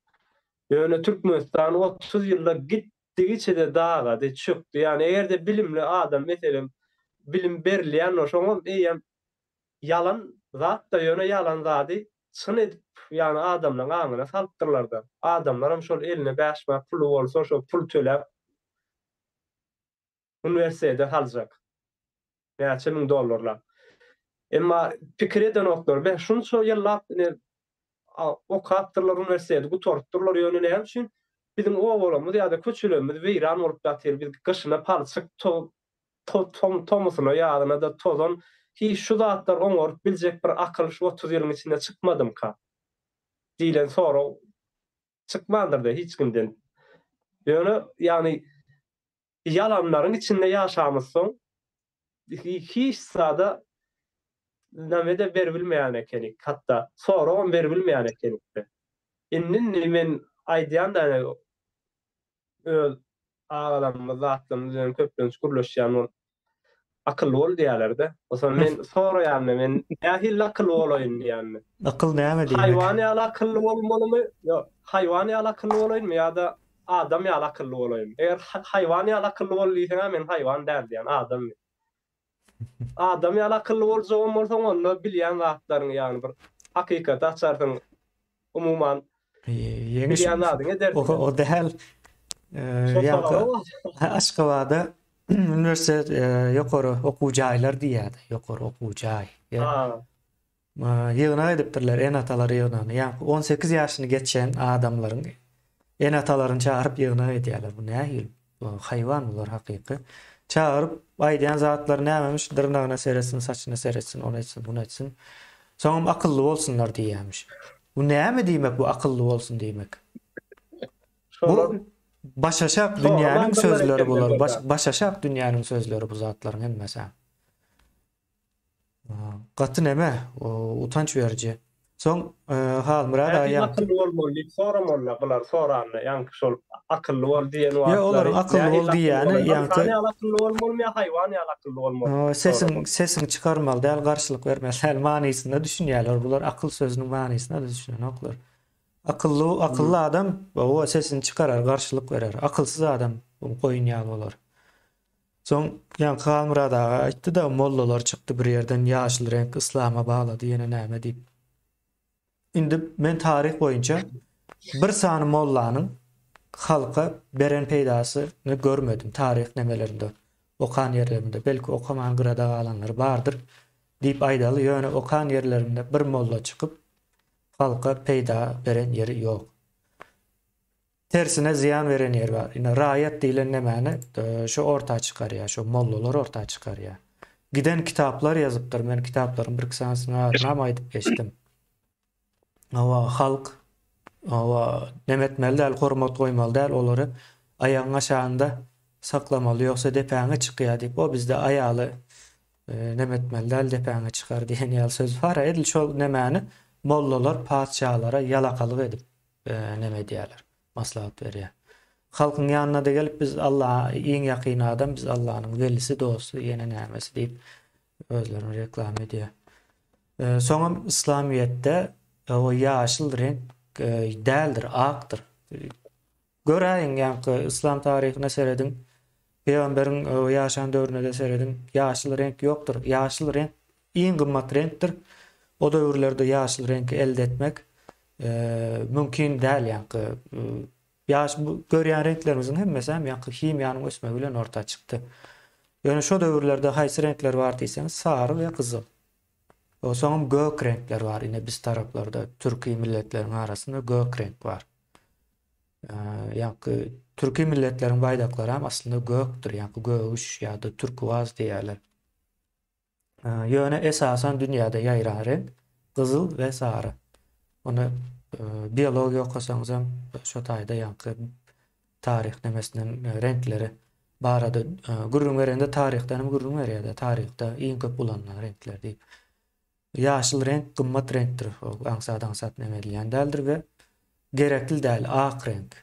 Ýöne Türkmenistan 30 ýylda gitdigiçe de dağady, çökdi. Yani egerde bilimli adam meselem bilim berilýän oşoňa eýem yalan zat da ýöne yalan zady çyn edip yani adamlaryň aňyna salypdyrlar. Adamlar şol eline bäşme pul bolsa şo pul töläp üniversitede kaljak. Näçe $1000 dollarlar. Emma pikir eden oklar ben şunu ýyllap okapdyrlar üniversitede gutorupdyrlar ýöne näme üçin bizim owalarymyz ýa-da köçülerimiz weýran bolup gatýar biz gyşyna palçyk tomusyna ýadyna da tozan hiç şu zatlar oňor biljek bir akıl şu 30 ýylyň içinde çykmadym ka. Diýlen sonra çykmandyr da hiç kimden. Ýöne ýani yalanlaryň içinde ýaşamysyň hiç sada näme de berilmeýän ekenik, hatda sonra on berilmeýän ekenikdi. Inni men aýdýan öz ağalarymyz zatlarymyz köpden şükürleşýän akıllı bol diýerler-de. Osa men sonra ýani men ähil akıllı bolaýyn ýani. Akyl näme diýmek? Haýwany ýaly akıllı bolmalymy? Ýok, haýwany ýaly akıllı bolaýynmy ýa-da adam ýaly akıllı bolaýyn? Eger haýwany ýaly akıllı bolýan men haýwan däl diýen adam. Adam ýaly akıllı bolsaň bolsaň onu bilýän zatlaryň ýani bir hakykat açardyň umuman Ýeňiş bilýän zadyň ederdi. o däl Aşgabatda üniversitet ýokary okuwjaýlar diýýärdi. Ýokary okuwjaý. Ýygyna edipdirler en atalar ýygyna. Ýani 18 ýaşyny geçen adamlaryň en atalaryny çağırıp ýygyna edýärler. Bu nähil? Haýwan bolar hakyky. Çağırıp aýdýan zatlar nämemiş? Dyrnagyna seretsin, saçyna seretsin, onu etsin, bunu etsin. Soňam akylly bolsunlar diýýärmiş. Bu näme diýmek bu akylly bolsun diýmek? Bu başaşak dünýäniň sözleri bolar. Başaşak dünýäniň sözleri bu zatlaryň hemmesi. Gaty näme? Utanç beriji. Soň Halmurad aýan akıllı bolmaly, soramollar bular soranly, ýani şol akıllı bol diýen wagtlar. Ýa olar akylly bol diýäni ýani akıllı bolmaly, haýwan ýaly akıllı bolmaly. Sesin çıkarmaly, däl garşylyk bermeli, manysyna düşünýärler. Bular akyl sözüniň manysyna da düşünýärler. Akıllı adam o sesini çıkarar, garşylyk berer. Akylsyz adam goýun ýaly bolar. Soň ýa Halmurad aýtdy da mollalar çykdy bir ýerden ýaşyl renk islama baglady ýene näme diýip. Indi men tarih boýunça bir sany mollanyň halka beren peýdasyny görmedim tarih nemelerinde. Okan ýerlerinde belki okaman grada galanlar bardyr diýip aýdaly. Ýöne okan ýerlerinde bir molla çykyp halka peýda beren ýeri ýok. Tersine ziyan veren yer var. Ýa raýat diýilen nämäni şu orta çykarýar, şu mollalar orta çykarýar. Giden kitaplar ýazypdyr. Men kitaplaryň bir kısasyny nam aýdyp geçdim. Awa halk awa nemetmeli däl, hormat goýmaly däl, olary aýagyň aşagynda saklamaly, ýoksa depäňe çykýar diýip o bizde aýaly nemetmeli däl depäňe çykar diýen ýaly söz bar. Edil şol nämäni mollalar padşahlara yalakalyk edip näme diýerler, maslahat berýär. Halkyň ýanyna da gelip biz Allah'a iň ýakyny adam, biz Allah'nyň welisi, dosty, ýene nämesi diýip özlerini reklam edýär. Soňam İslamiýetde o ýaşyl renk däldir, akdyr. Göräýin ýa-ni İslam taryhyna seredin, Peýgamberiň ýaşan döwrüne de seredin, ýaşyl renk ýokdur. Ýaşyl renk iň gymmat renkdir. O döwürlerde ýaşyl renki elde etmek mümkin däl ýa-ni ýaş bu görýän renklerimizin hemmesi hem ýa-ni himiýanyň ösmegi bilen orta çykdy. Ýöne şo döwürlerde haýsy renkler bar diýseniz sary we kızıl. O soňam gök renkler bar. Ine biz taraplarda türki milletleriň arasynda gök renk bar. Ýa-ni türki milletleriň baýdaklary hem aslında gökdür. Ýa-ni göwüş ýa-da turkuaz diýerler. Ýöne esasan dünýäde ýaýran renk kızıl we sary. Onu biologiýa okasaňyz hem şo taýda ýa-ni tarih nemesiniň renkleri barada gürrüň berende tarihden hem gürrüň berýärde. Tarihda iň köp bulanan renkler diýip. Ýaşyl renk gymmat renkdir. O aňsat neme diýen däldir we gerekli däl ak renk.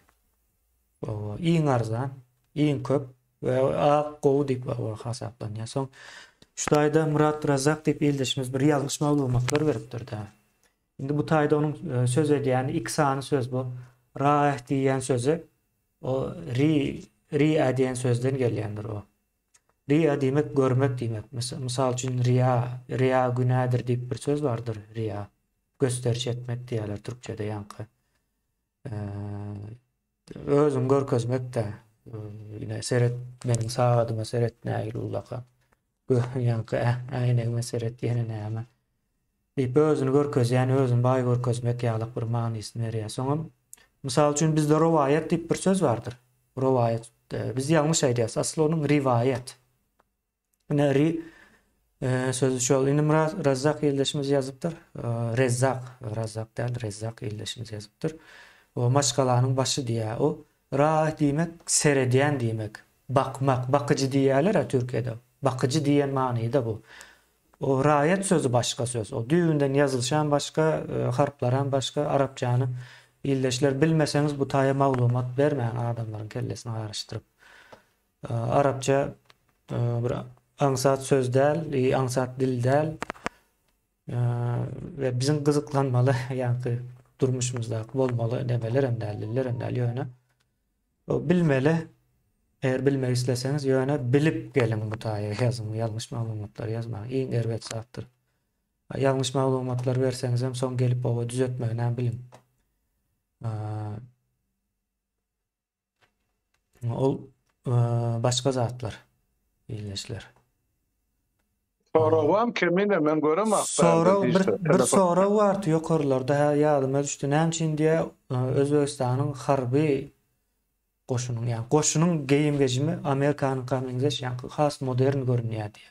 O iň arzan, iň köp we ak gowy diýip hasaplanýar. Soň şu taýda Murat Razak diýip ildeşimiz bir ýalňyş maglumatlar beripdir da. Indi bu taýda onuň söz edýäni iki sany söz bu. Ra'ih diýen sözü o ri'a diýen sözden gelýändir o. Ri'a diýmek görmek diýmek. Mysal üçin riya günädir diýip bir söz bardyr. Riya gösteriş etmek diýerler türkçede ýa-ni. Özüm görkezmek de ýine seret meniň sagadyma seret näil ulaka. Ýa-ni aýnegime seret ýene näme. Diýip özüni görkezýän, özüni baý görkezmek ýalyk bir manysyny berýär. Soňam mysal üçin bizde rowaýat diýip bir söz bardyr. Rowaýat biz ýalňyş aýdýas. Asly onuň riwaýat. Ine sözü şol. Indi Murat Razak ildeşimiz ýazypdyr. Razak däl, Rezzak ildeşimiz ýazypdyr. O maşgalanyň başy diýär. O ra'ih diýmek seredýän diýmek. Bakmak, bakyjy diýerler Türkiýede. Bakyjy diýen manyda bu. O ra'yet sözü başka söz. O düýünden ýazylşan başka, harplar başka, arapçany ildeşler bilmeseňiz bu taýa maglumat bermeýän adamlaryň kellesini araşdyryp. Arapça bir aňsat söz däl, aňsat dil däl we bizim gyzyklanmaly ýa-ni durmuşymyzda bolmaly demeler hem däliller hem däl ýöne. O bilmeli. Eğer bilmek isteseňiz ýöne bilip gelin bu taýa ýazyň, ýalňyş maglumatlar ýazmaň. Iň erbet zatdyr. Ýalňyş maglumatlar berseňiz hem soň gelip owa düzeltmegini bilin. Ol başka zatlar ildeşler. Sorawam kemine men görem Sonra bir soraw bardy ýokarlarda ýadyma düşdi. Näçin diýe Özbegistanyň harby goşunyň ýa goşunyň geyim rejimi Amerikanyň kamyňzeş ýa has modern görünýär diýe.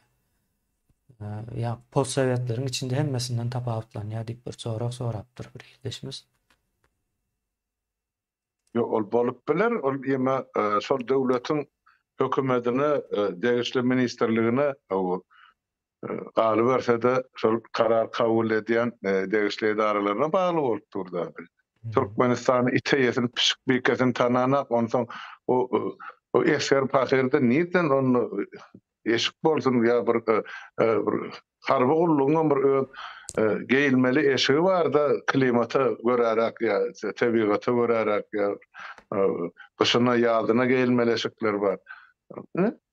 Ýa postsowetlaryň içinde hemmesinden tapawutlanýar diýip bir soraw sorapdyr bir ildeşimiz. Yo ol bolup biler, ol ýema şol döwletiň hökümetine, degişli ministerligine galy bersede şol karar kabul edýän degişli edaralaryna bagly bolup durdy. Türkmenistany iteýesin pişik birkesin tananak onsoň o eser pahirde niden onu eşik bolsun ýa bir harby gullugyň bir geýilmeli eşigi bar da klimata görärek ýa tabiata görärek ýa başyna ýadyna geýilmeli eşikler bar.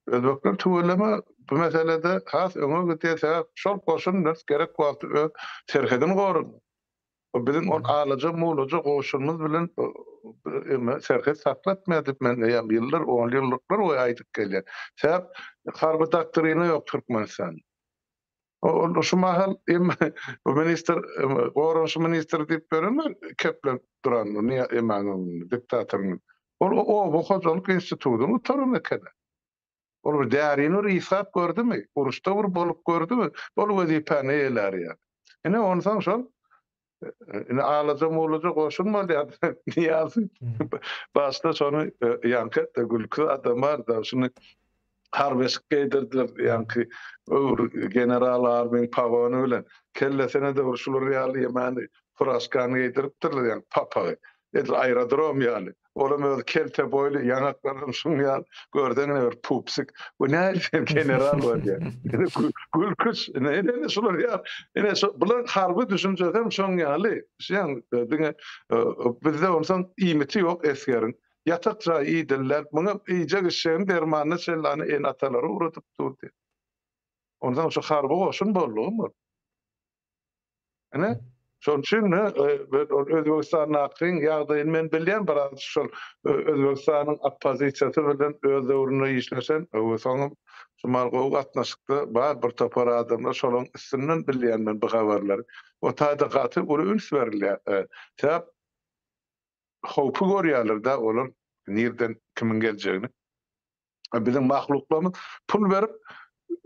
Özbekler tuğulama bu meselede has öňe gitýär şol goşun näs gerek wagt serheden gorun. O bizim on alaca mulaca goşunmuz bilen serhet saklatmaýar men ýyllar 10 ýyllyklar o aýdyp gelýär. Sebäp harby doktrina ýok Türkmenistan. O şu mahal bu minister Gorunçy minister diýip berenler keplen duran niýe emäň diktatorun. O bu hojalyk institutyny tarym ekedi. Ol bir därini risap gördümi? Uruşda bir bolup gördümi? Bol wezipäni eýler ýa. Ene onsoň şol ine alaca mulaca goşulmaly ýa. Başda şonu ýanket de gülkü adamlar da şunu harbesk geydirdiler ýa-ni general armyň pagony bilen kellesine de urşular ýaly ýemani furaskany geydiripdirler ýa papagy. Edil aerodrom ýaly. Olam öyle kelte boylu yanaklarım şunyan gördüğüne bir pupsik. Bu ne general var ya. Gülküç. Ne şular ya. Bular harbi düşünceden şunyalı. Yani bizde olsan iymeti yok eskerin. Yatakça iyi diller. Buna iyice işlerin dermanını sellani en ataları uğratıp durdu. Ondan şu harbi olsun bolluğum var. Ne? Şol üçin Özbekistanyň akyn ýagdaýyny men bilýän biraz şol Özbekistanyň oppozisiýasy bilen öz döwrüne işlesen, soňra şumal gowy gatnaşykdy bar bir topar adamlar şolaň üstünden bilýän men bu habarlary. O taýdaty uly üns berilýär. Täp howpy görýärler da olar nerden kimin geljegini. Bizim mahluklarymyz pul berip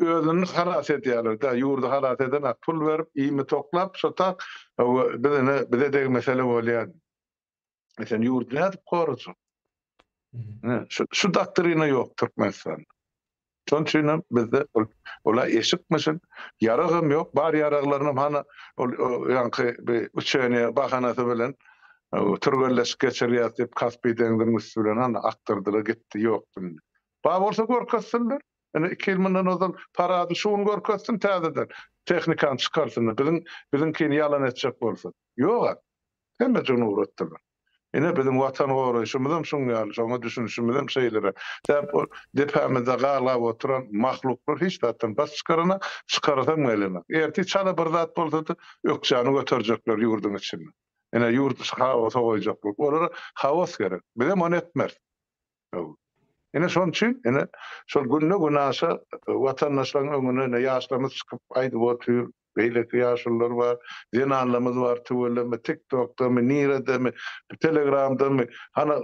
özünü haras edýärler da ýurdu haras eden pul berip ýymy toplap şotak bize de mesele bolýar. Mesela ýurdu nädip gorujak? Şu doktrina ýok Türkmenistan. Şoň üçin bizde ola eşikmişin yaragym ýok, bar yaraglaryny hana ýanky bir üçene bahanasy bilen türgelleşik geçirýär diýip Kaspy deňdiň üstüne hana aktyrdylar gitdi ýok. Ba bolsa gorkatsynlar. Yani 2 yıl bundan o zaman parady şuun gorkatsyn täzeden tehnikan çykarsın. Bizimkini yalan etjek bolsa. Ýok. Hemme jumhuriyetler. Ene bizim watan goraýşymyzam şuň ýaly, şoňa düşünüşimizem şeýlere. Depamyzda galap oturan mahluklar hiç zatdan bas çykarana, çykarasam gelene. Erti çala bir zat bolsa ökçany göterjekler ýurdun içinde. Ene ýurt hawa goýjaklar. Olara hawas gerek. Bizem onu etmez. Ene şoň üçin ene şol günne günaşa watandaşlaryň öňüne ýaşlarymyz çykyp aýdyp oturyp beýleki ýaşlar bar, zenanlarymyz bar, Twitter'da, TikTok'da, Nire'de, Telegram'da, hana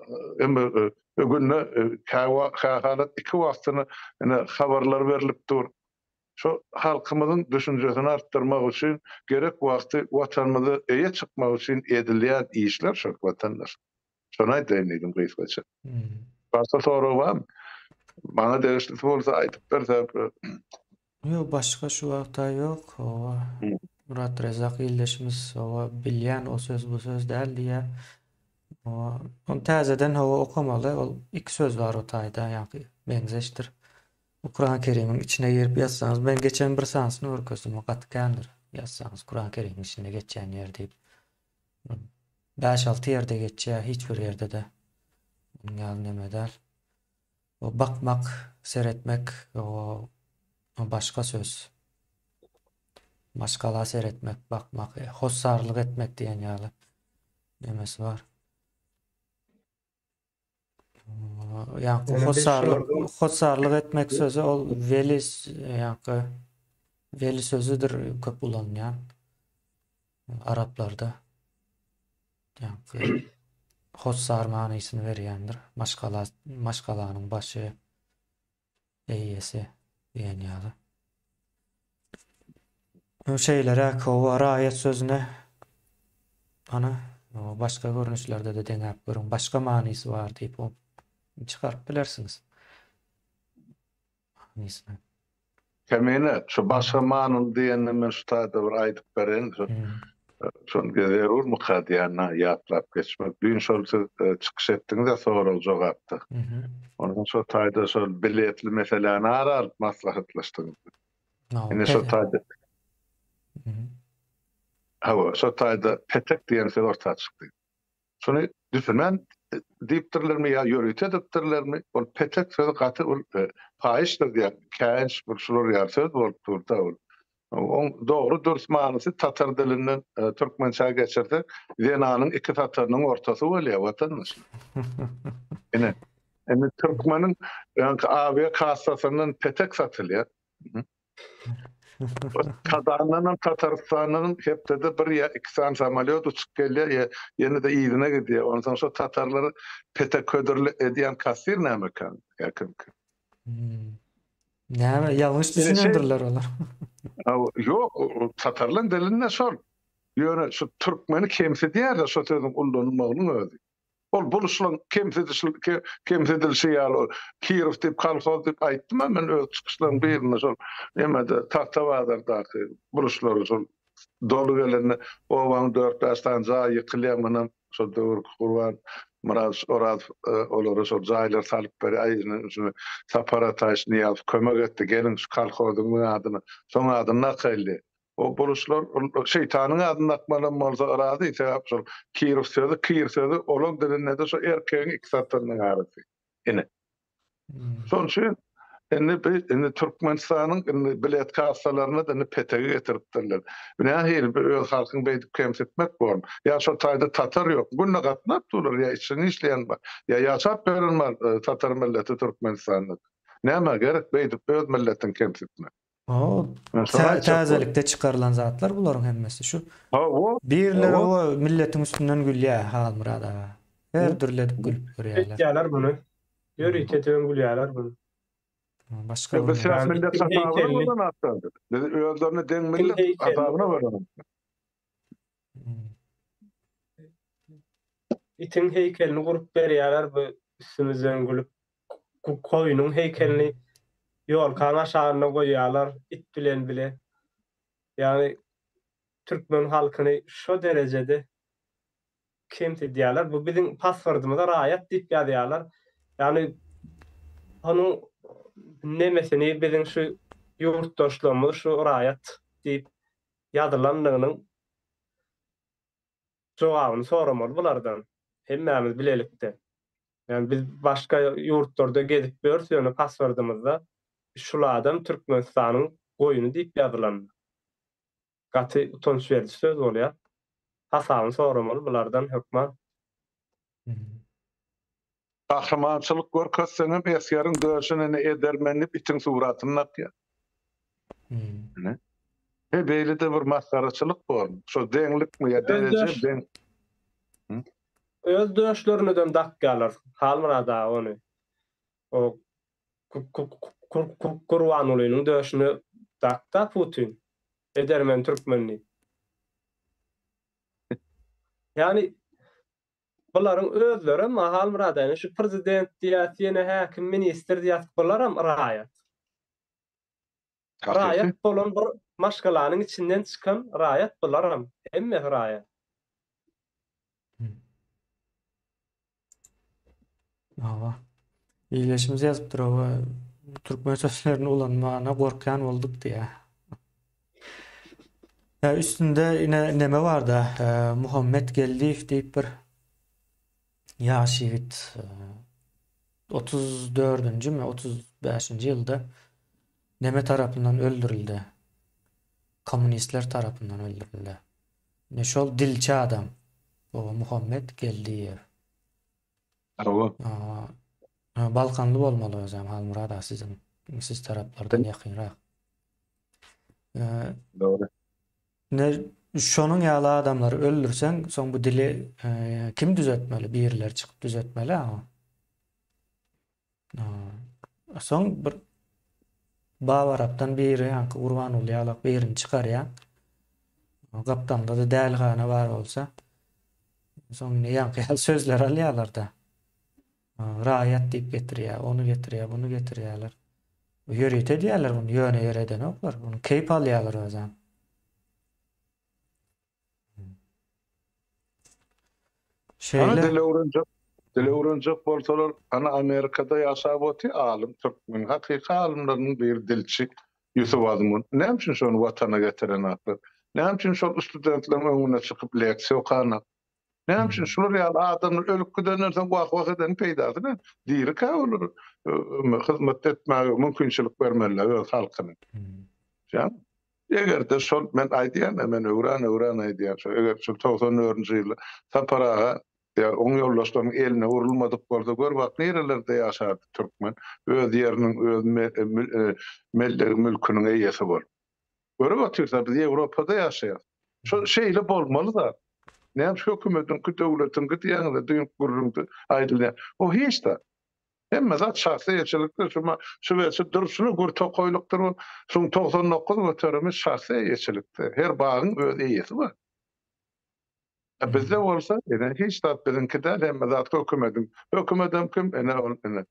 günne halat 2 wagtyny ene habarlar berilip dur. Şu halkymyzyň düşünjesini artdyrmak üçin gerek wagty watanymyzy eýe çykmak üçin edilýän işler şol watandaş. Şonu aýdym gysgaça. Başka soru var mı? Bana değişti olsa aytıp versem. Yok, başka şu wagtda yok. Murat Rezak ildeşimiz bilýän o söz bu söz däl diýär. On täzeden okamaly. Ol 2 söz var o taýda, ýa-ni benzeşdir. Kur'an-ı Kerim'in içine girip yazsanız, ben geçen bir sansını örkösüm, o katkandır. Yazsanız Kur'an-ı Kerim'in içine geçen yer deyip 5-6 yerde geçeceği, hiçbir yerde de yani nemedel. O bakmak, seyretmek, o başka söz. Başkalar seyretmek, bakmak, hossarlık etmek diyen ýaly nemesi var. Yani hossarlyk etmek sözü ol veli sözüdür köp ulanýan Araplarda. Yani hossar manysyny berýändir. Maşgalanyň başy, eýesi diýen ýaly. O şeýlere raýat sözüne ana başka görnüşlerde de deňäp görüň, başka manysy bar diýip o çıkarıp bilersiňiz. Manysy. Kemene şu başka manyny diýende men şu taýda bir aýdyp beren. Şon gezerur mukadiyana ýatlap geçmek. Dün şol çykyş etdiňizde sorul jogapdy. Ondan şol taýda şol biletli meseleni aralyp maslahatlaşdyňyz. Ene şol taýda. Hawa şol taýda petek diýen söz ortaga çykdy. Şonu düşünmen diýipdirlermi ýa ýöret edipdirlermi? Ol petek sözi gaty ol faýyşdyr diýen känç bir şular ýar söz bolup durdy ol. On doğru dürüst manysy tatar dilinden türkmençe geçirdi. Zenanyň 2 tatarynyň ortasy bolýar watandaş. Ene türkmeniň ýa-ni abiýa kassasynyň petek satylýar. Kazanyň Tatarstanyň hepde bir ýa 2 san samolyot uçup gelýär, ýene-de ýygyna gidýär. Ondan soň tatarlary petek ödürli edýän kassir näme kan? Ýakyn. Näme ýalňyş düşünýärdirler olar. Yok, Tatarlan diline sor. Ýöne şu türkmeni kemsedýär, şu sözüň ullanmagyny özi. Ol buluşlan kemsedilşi ýaly Kirov diýip Kalkov diýip aýtdym men öz çykyşlaryň birinde şol emede Tahtawazar daky buluşlary şol dolu gelende owaň 4-5 tane jaý ýykylýan şol döwür Gurban Miraz Oraz olary şol jaýlar salyp beri aýyny separatist niýat kömek etdi gelin şu Kalkowyň adyny soň adyny nakaldy. O buluşlar şeytanyň adyny atmalan bolsa arazy sebäp şol Kirov sözü olog dilinde de şo erkegiň 2 satynyň arasy. Ene. Şoň üçin Indi Türkmenistanyň bilet kassalarına da petege getiripdirler. Bina hil bir öz halkyny beýdip kemsetmek bolýar. Ya şo taýda tatar ýok. Günne gatnap durur ya işini işleýän bar. Ya ýaşap berilmez tatar milleti Türkmenistanyň. Näme gerek beýdip öz milletini kemsetmek. O Men şonu aýtjak bolýar. täzelikde çıkarılan zatlar bularyň hemmesi şu. Ha o Birleri o milletin üstünden gülýär Halmurad aga. Her dürledip gülüp görýärler. Etýärler bunu. Ýöri ketegen gülýärler bunu. Başka bu bir siýas millet Bizim hesabına heykelini- bolan atlandy. Özlerine deň millet heykelini- hesabına bolan. İtin heykelini kurup berýärler bu üstümizden gülüp. Koyunun heykelini ýolkan aşagyna goýýarlar it bilen bile. Yani Türkmen halkyny şo derejede kemti diýerler. Bu bizim passwordymyza raýat diýip ýazýarlar. Yani onu nemesini bizim şu ýurtdaşlarymyz şu raýat diýip ýazylanlygynyň jogabyny soramaly bulardan. Hemmämiz bilelikde. Yani biz başka ýurtlarda gezip ýörsün passwordymyzda şulardan Türkmenistanyň goýuny diýip ýazylan. Gaty utanç berdi söz bolýar. Hasabyny soramaly bulardan hökman. Kahramançylyk görkezseňem eskiýäriň döşünini edermenip itin suratyny atýar. Beýle de bir maskaraçylyk bor. Şo deňlikmi ya dereje Özdeş. deň. Öz döşlerine dakkalar. Halmana onu. O Kurwan ulynyň döşüne dakta Putin. Edermen Türkmenli. Yani buların özleri mahal muradyny şu prezident diýät, ýene häkim, minister diýät bularam raýat. Raýat bolan bir maşgalanyň içinden çykan raýat bularam. Emme raýat. Ava. İyileşimiz yazıp duraba Türkmen sözlerini ulanmana korkan olduk diye. Üstünde yine neme var da Muhammed Geldiğif deyip bir yaş yiğit 34. mi 35. yılda neme tarafından öldürüldü. Komünistler tarafından öldürüldü. Ne şol dilçi adam. O Muhammed Geldiğif. Balkanlı bolmaly özüm Halmurad sizin siz taraplardan ýakynrak. Doğru. Ne şonun ýaly adamlary öldürsen, soň bu dili kim düzeltmeli? Biriler çıkıp düzeltmeli ama. Soň bir Bawarapdan biri ýa-ni Urwan uly ýalak birini çykarýar. Gaptanda da dälgana bar bolsa, soň ýa-ni sözler alýarlar da. Raýat diýip getirýär, onu getirýär, bunu getirýärler. Ýöret edýärler bunu, ýöne ýöreden oklar. Bunu keýp alýarlar özüm. Ana dile öwrenjek bolsalar, ana Amerikada ýaşap otý alim, Türkmen hakyky alimlarynyň bir dilçi Yusuf Azmun. Näme üçin şonu watana getiren atlar? Näme üçin şol studentleriň öňüne çykyp leksiýa okan? Näme üçin şular ýaly adamlar ölüp gidenlerden wak eden peýdadyr. Diýri ka olur. Hyzmat etmäge mümkinçilik bermeliler öz halkyna. Jan. Eger şol men aýdýan, men öwran aýdýan. Eger şol 94-nji ýyly Taparaga ya oň ýoldaşlaryň eline urulmadyk bolsa gör bak nerelerde ýaşardy türkmen öz ýeriniň öz mülküniň eýesi bol. Görüp otursa biz Ýewropada ýaşaýar. Şo şeýle bolmaly da. Näme şu hökümetiň, döwletiň gidýäňde düýün gurrundy aýdylýar. O hiç da. Emme zat şahsy ýeçilikdir, şu welçe durşuny gür tokoýlykdyr. Şoň 99 göterimiz şahsy ýeçilikdir. Her bagyň öz eýesi bar. Bizde olsa, hiç de bizimkide hem zat hökümetim kim, ene.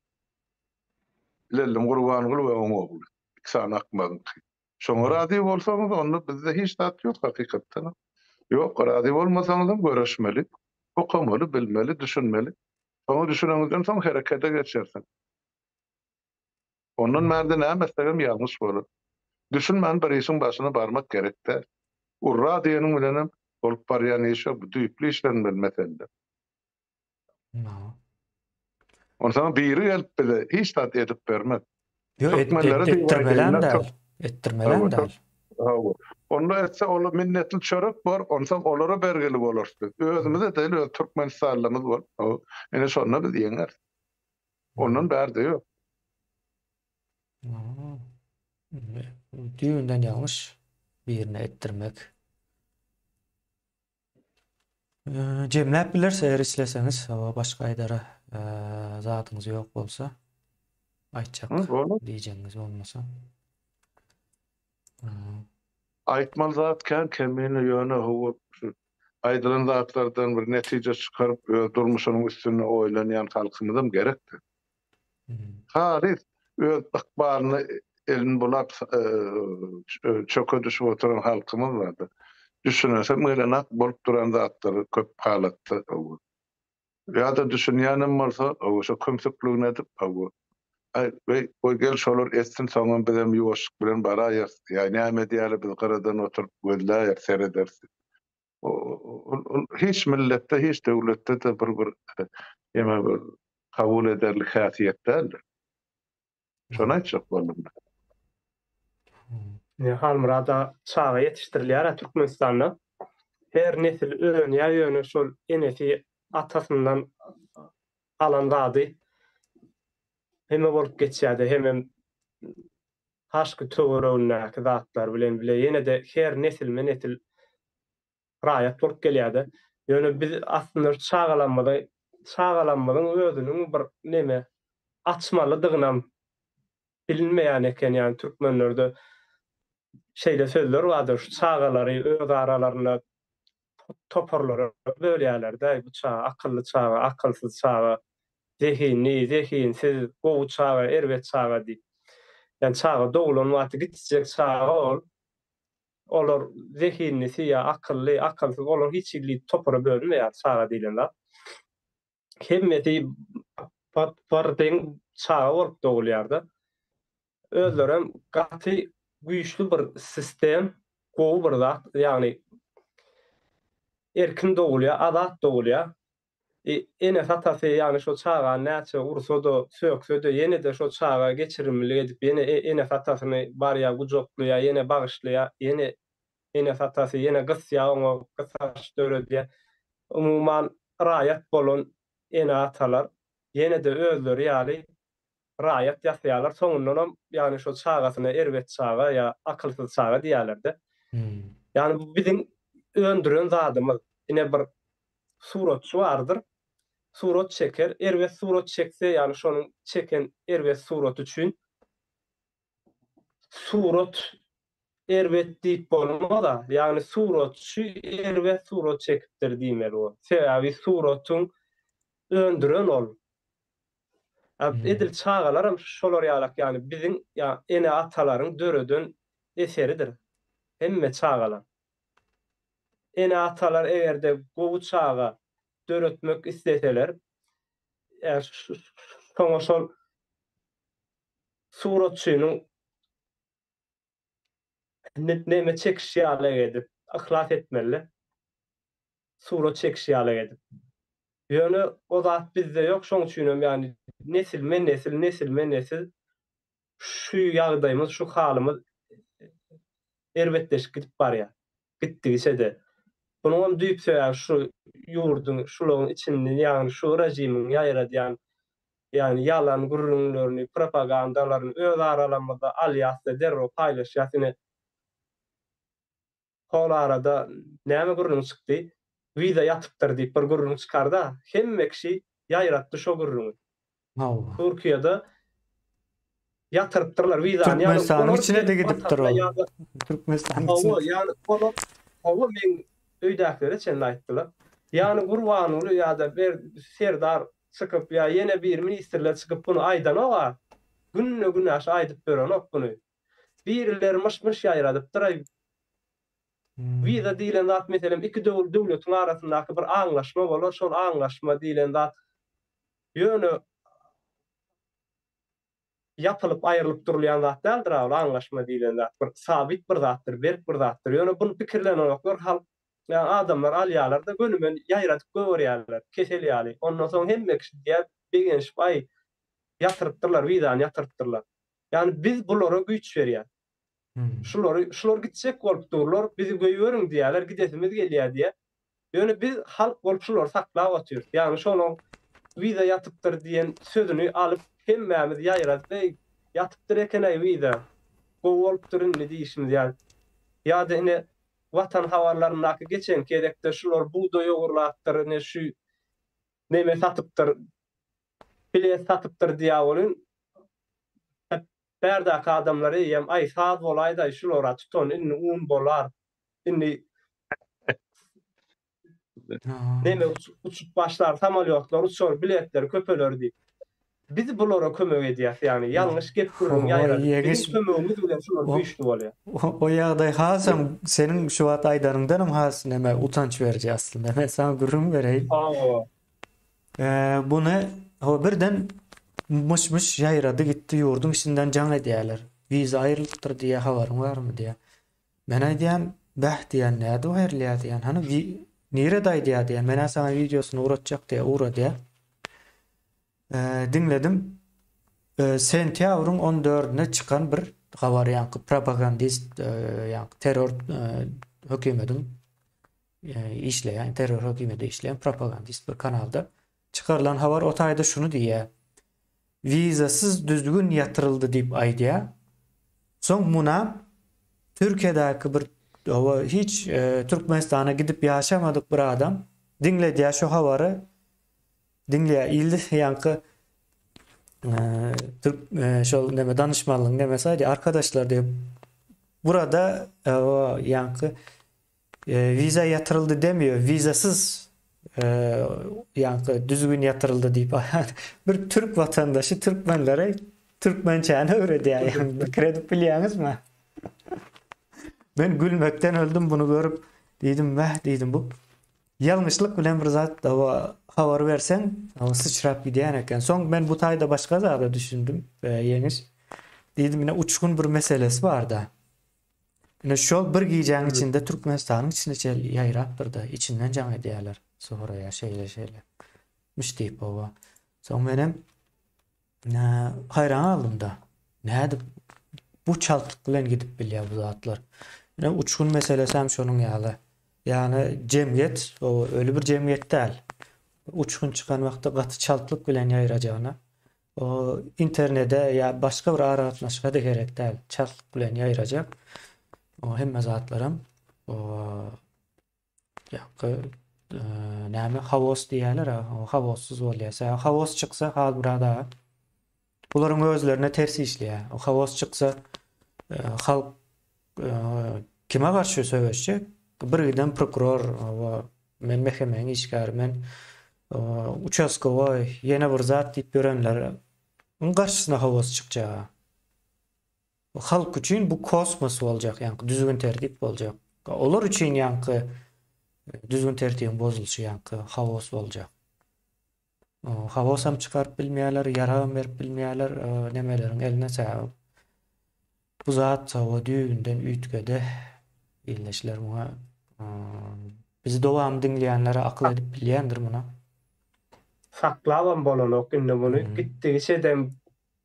Lellim Gurban Gül ve oň ogly. İkisini akmadyk. Şoňa rady bolsaňyz, onda bizde hiç zat ýok hakykatda. Ýok, rady bolmasaňyz görüşmeli, okamaly, bilmeli, düşünmeli. Onu düşüneňizden soň herekete geçersin. Ondan merde näme islegem ýalňyş bolar. Düşünmän bir işiň başyna barmak gerekde. Urra diýeniň bilenem bolup barýan işe bu düýpli işlerini bilmesende. Ondan biri gelip bile hiç tat edip bermez. Yo Türkmenleri de ettirmelen var. değil. Ettirmelen Evet, değil. hawa. Onu etse olu minnetil çörek bar, onsam olara bergeli bolardy. Özümüze değil, öz Türkmenistanlymyz bar. O ene şonna biz ýeňer. Onun bärde ýok. Düýünden ýalňyş birine ettirmek. Jemläp bilerse eger isleseňiz, başga aýdara zatyňyz ýok bolsa aýtjak Onu diýjeňiz bolmasa. aýtmal zat kemini ýöne hawa aýdylan zatlardan bir netije çykaryp öz durmuşynyň üstüne oýlanýan halkymyzam gerekdi. Haris öz ykbalyny elin bulap çöke düşüp oturan halkymyz bardy. Düşünsem melenak bolup duran zatlary köp halatda. Ýa-da düşünýänem bolsa, şo kömsekligine edip o gel şolar etsin soňam bizem ýuwaşlyk bilen baraýar. Ýa näme diýäler biz garadan oturup gözläýär, seredерsiz. Hiç millette, hiç devlette de bir kabul ederlik häsiýet däldir. Şonu aýtjak boldum. Halmyrada çağa yetiştirilýär Türkmenistanda. Her nesil ýöne şol enesi atasyndan alan zady hemme bolup geçýärdi, hemme haşky töweregindäki zatlar bilen bile ýene de her nesil menetil raýat bolup gelýärdi. Ýöne biz aslında çağalanmagyň özüniň bir neme açmalydygyna bilinmeýän eken, ýani türkmenlerde şeýle sözler bardyr, şu çağalary öz aralaryna toparlara bölýärler-de, bu çağa akylly çağa, akylsyz çağa, zehinsiz, gowy çağa, erwet çağa diýip. Ýani çağa dogulan wagty gitjek çağa ol. Olar zehinlisi ýa akylly, akylsyz, olar hiç illi topara bölünmeýär çağa diýilenler. Hemmeti partiň çağa bolup dogulýardy. Özlerem gaty güýçli bir sistem, gowy bir zat, ýani erkin dogulýar, azat dogulýar. Ene satasy ýani şo çağa näçe ursada, söksede ýene de şo çağa geçirimli edip ýene ene satasyny barýa gujoklýar, ýene bagyşlýar, ýene ene satasy ýene gysýar, oňa gysaş döredýär. Umumyň raýat bolan ene atalar ýene de özleri ýaly raýat ýasýarlar. Soňundan ýani şo çağasyna erwet çağa ýa akylsyz çağa diýerler-de. Ýani bu biziň öndüren zadymyz. Ine bir suratçy bardyr. Surat çeker, erwet surat çekse, ýani şonuň çeken erwet surat üçin surat erwet diýip bolmada, ýani suratçy erwet surat çekipdir diýmeli o. Sebäbi suratyň öndüren ol. Edil çağalaram şolar ýalak, ýani biziň ene atalaryň döreden eseridir. Hemme çağalar. Ene atalar egerde gowy çağa döretmek isteseler, şoňa şol suratçynyň neme çekişýärlik edip, ihlas etmeli. Surat çekişýärlik edip. Ýöne o zat bizde ýok, şoň üçin ýani nesil men nesil şu ýagdaýymyz, şu halymyz erwetleşip gidip barýar. Gitdigise de. Bunuň düýp sebäbi şu ýurdun, şularyň içinde, ýani şu rejimiň ýaýradýan, ýani ýalan gurrunlaryny, propagandalaryny öz aralarynda alýasda derreo paýlaşýar. Hol arada näme gurrun çykdy? Wiza ýatypdyr diýip bir gurrun çykarda, hemme kişi ýaýratdy şo gurruny. Türkiýede ýatyrypdyrlar wizany. Türkmenistanyň içine de gidipdir o. Türkmenistanyň içine. Ýani onu men öýdäklere çenli aýtdylar. Ýani Gurbanyly ýa-da bir serdar çykyp ýa ýene bir ministrler çykyp bunu aýdan olar. Günne aş aýdyp beren ok bunu. Birileri mış ýaýradypdyr. Wiza diýilen zat meselem iki döwletiň arasyndaky bir aňlaşma bolar, şol aňlaşma diýilen zat ýöne yapılıp aýrylyp durulýan zat däldir, o aňlaşma diýilen zat bir sabit bir zatdyr, berk bir zatdyr. Ýöne bunu pikirlenoklar halk, ýa adamlar alýarlar da gönümen ýaýratyp görýärler, keselýärler. Ondan soň hemme kişi diýip begenşip ýatyrypdyrlar, wizany ýatyrypdyrlar. Yani biz bulara güç berýär. Hmm. Şular gitjek bolup durlar, bizi göýüriň diýerler, gidesimiz gelýär diýe. Ýöne biz halk bolup şular saklap atýar. Yani şonuň wiza ýatypdyr diýen sözüni alyp hemmämiz ýaýrat we ýatypdyr ekene wiza. Bu bolupdyr ne diýişimiz ýa. Ýa-da ine watan habarlarynaky geçen kedekde şular buğday ýogurlapdyr, ne şu neme satypdyr, pile satypdyr diýä bolun. Berdäki adamlary ýem ay saz bolaýda şulara tutan inni un bolar. Inni Ha. neme uçup başlar, samolyotlar uçar, biletler köpeler diýip. Biz bulara kömek edýär. Yani ýalňyş gep gurulun O ýaýrar. yegiş- Bizim kömegimiz bilen şular O- güýçli bolýar. O ýagdaý hasam senin şu wat aýdaryndanam has näme utanç berýär aslında. Men sana gurrun bereýin. Bunu o birden mış ýaýrady gitdi ýurdun içinden can edýärler. Wiza aýrylypdyr diýe habaryň barmy diýe. Men aýdýam, "Bäh" diýen näde o herliýär diýen. Hany nire daýdy diýen. Men sana videosunu uratjak diýe, ura diýe. Dinledim. Sentýabryň 14-ne çıkan bir habar ýa-ni propagandist ýa-ni terror hökümetiň işleýän, terror hökümeti işleýän propagandist bir kanalda çıkarılan habar o taýda şunu diýär. Vizasız düzgün yatırıldı diýip aýdýar. Soň muna Türkiýedäki bir hiç Türkmenistana gidip ýaşamadyk bir adam dinledi şu habary dinleýär ildi ýa-ni Türk şol neme danışmanlyk nemesaydı arkadaşlar diýip burada ýa-ni viza yatırıldı demiyor. Vizasız ýa-ni düzgün yatırıldı diýip bir Türk vatandaşı Türkmenlere Türkmençäni öğretýär. Yani kredip bilýäňizmi? Ben gülmekten öldüm bunu görüp. Diýdim, "Väh" diýdim bu. Ýalňyşlyk bilen bir zat da habar bersen, ama sıçrap gidýän eken. Soň ben bu taýda başga zada düşündüm. Ýeňiş. Diýdim, "Ine uçkun bir meselesi bar da." Ine şol bir giýjäň içinde Türkmenistanyň içine ýaýrapdyr da, içinden can edýärler. Sonra ya şeyle. Miş diýip baba. Soň menem hayran aldım da. Näde bu çaltyk bilen gidip bilýär bu zatlar. Ine uçkun meselesi hem şonuň ýaly. Yani cemiyet, o öyle bir cemiyet değil. Uçkun çıkan vakti gaty çaltlık bilen ýaýrajana. O internete ya başka bir aratnaşga da gerek değil. Çaltlık bilen ýaýrajak. O hemme zatlarım o ýa-ni näme havos diýerler, o havossuz bolýar. Havos çyksa hal burada. Bularyň özlerine ters işleýär. O havos çyksa halk kime garşy söýleşjek? Birden prokuror we men mehkemeň işgär, men uçaskowa ýene bir zat diýip berenler. Onuň garşysyna havas çykjak. O halk üçin bu kosmos boljak, ýa-ni düzgün tertip boljak. Olar üçin ýa-ni düzgün tertibiň bozulşy ýa-ni havas boljak. Havas hem çykaryp bilmeýärler, ýara berip bilmeýärler, nemeleriň eline sağ. Bu zat o düýünden üýtgede illeşler muha bizi dowam dinleýänlere akıl edip bilýändir muna. Saklawan bolanok indi bunu gitdigi şedem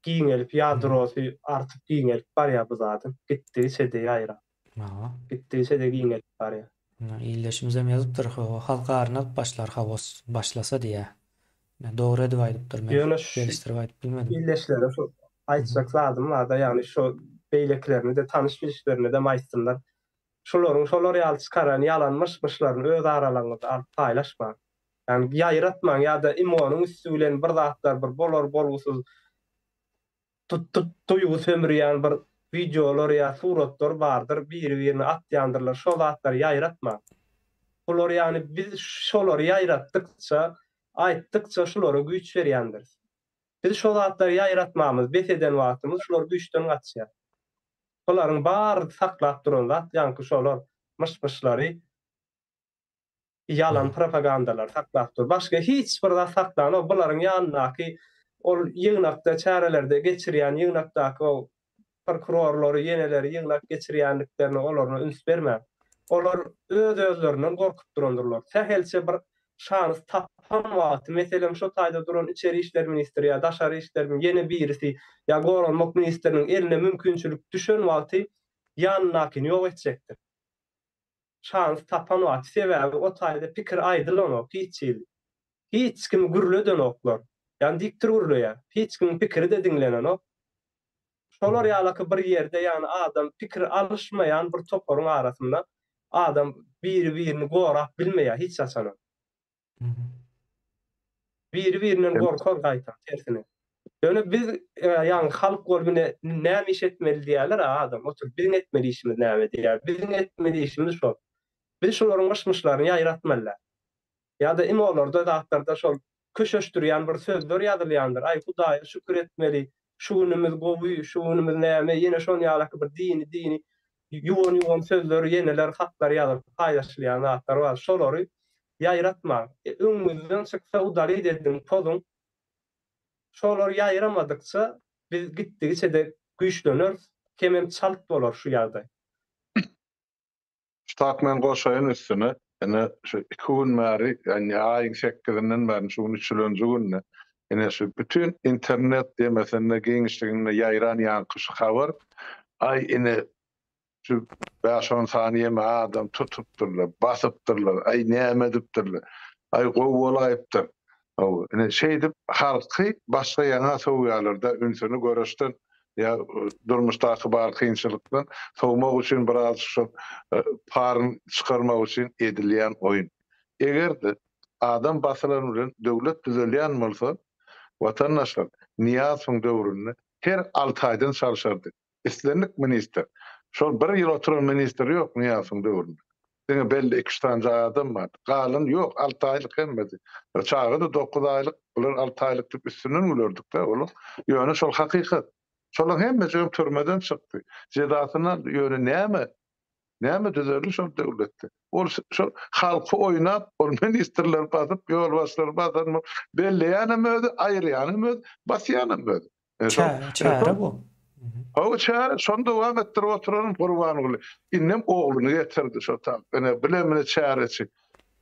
giňelip ýadrosy artyp giňelip barýar bu zatyn. Gitdigi şede ýaýra. Gitdigi şede giňelip barýar. İlleşimize ýazypdyr, halka arnap başlar havas başlasa diýe. Dogry edip aýdypdyr men. Gelişdirip aýdyp bilmedim. İlleşlere şu aýtjak lazım da ýani şu beýleklerini de tanış bilişlerini de maýsynlar. Şolar ýaly çykaran ýalanmışlaryny öz aralaryňyzda alyp paýlaşma. Yani ýaýratmaň ýa-da imonyň üstülen bir zatlar bir bolar bolgusyz tuýugy sömürýän bir videolar ýa suratlar bardyr, bir-birini atýandyrlar. Şol zatlar ýaýratma. Bular ýani biz şolar ýaýratdykça, aýtdykça şolara güýç berýändir. Biz şol zatlar ýaýratmamyz, beseden wagtymyz şolar güýçden gaçýar. Olaryň bar saklap duran zat, ýa-ni şolar mışlary yalan propagandalar saklap dur. Başga hiç bir zat saklanok bularyň ýanynaky ol ýygnakda çärelerde geçirýän ýygnakdaky o prokurorlary, ýeneleri ýygnak geçirýänliklerini olaryna üns bermä. Olar özlerinden gorkup durandyrlar. Sähelçe bir şans tapan wagty meselem şo taýda duran içeri işler ministri ya daşary işler ýene birisi ya goranmak ministriniň eline mümkinçilik düşen wagty ýanynakyny ýok etjekdir. Şans tapan wagty sebäbi o taýda pikir aýdylanok hiççil. Hiç kim gürleden oklar. Yani diktir gürlüyor. Hiç kim pikiri de dinlenenok. Şolar ýalaky bir ýerde yani adam pikir alışmayan bir toporun arasında adam biri-birini gorap bilmeýär hiç açana. Biri-biriniň gorkar gaýtar tersine. Döne biz yani halk golüne näme iş etmeli diýerler adam. Otur bizim etmeli işimiz näme diýer. Bizim etmeli işimiz şol. Biz şolaryň başmışlaryny ýaýratmalylar. Ya da imolarda dağıtlarda şol köşeşdürýän bir sözler ýazylýandyr. Ay Hudaýa şükür etmeli. Şuňymyz gowy, şuňymyz näme, ýene şoň ýalaky bir dini ýuwan sözler, ýeneler hatlar ýazyp paýlaşylýan zatlar bar. Şolary ýaýratma. Öňümizden çyksa udary dedim tozun. Şolar ýaýramadykça biz gitdigiçe de güýçlenir, kemem çalt bolar şu ýerde. Startman goşaýyn üstüne. Ene şu 2 gün bäri, yani aýyň 8-inden bäri şu 3-nji günne. Ene şu bütün internet demesine geňişligine ýaýran ýankyş habar. Ay ene şu 5-10 saniýe adam tutupdyrlar, basypdyrlar, ay näme edipdirler. Ay gowulaýypdyr. Ene şey dip halky başga ýana sowýarlarda ünsüni göreşden ya durmuşdaky bar kynçylykdan sowmak üçin biraz şu paryn çykarmak üçin edilýän oýun. Egerde adam basylan bilen döwlet düzelýän bolsa, watandaşlar Niýazowyň döwründe her 6 aýdan çalışardy. Islenlik minister. Şol 1 ýyl oturan minister ýok Niýazowyň döwründe. Diňe belli 2 tane adam bar. Galyn ýok 6 aýlyk hemmedi. Çağı da 9 aýlyk, bular 6 aýlyk diп üstünden gülerdik de olar. Ýöne şol hakykat. Şolaň hemmesi türmeden çykdy. Jedatyna ýöne näme düzeldi şol döwletde. Ol şol halky oýnap, ol ministrler basyp, ýolbaşçylar basyp, belli ýanymyzy, aýry ýanymyzy, basýanymyzy. Çäre bu. O çäre şonda dowam etdirip oturan gurban uly. Innem ogluny getirdi şo tap. Ene bilemine çäreçi.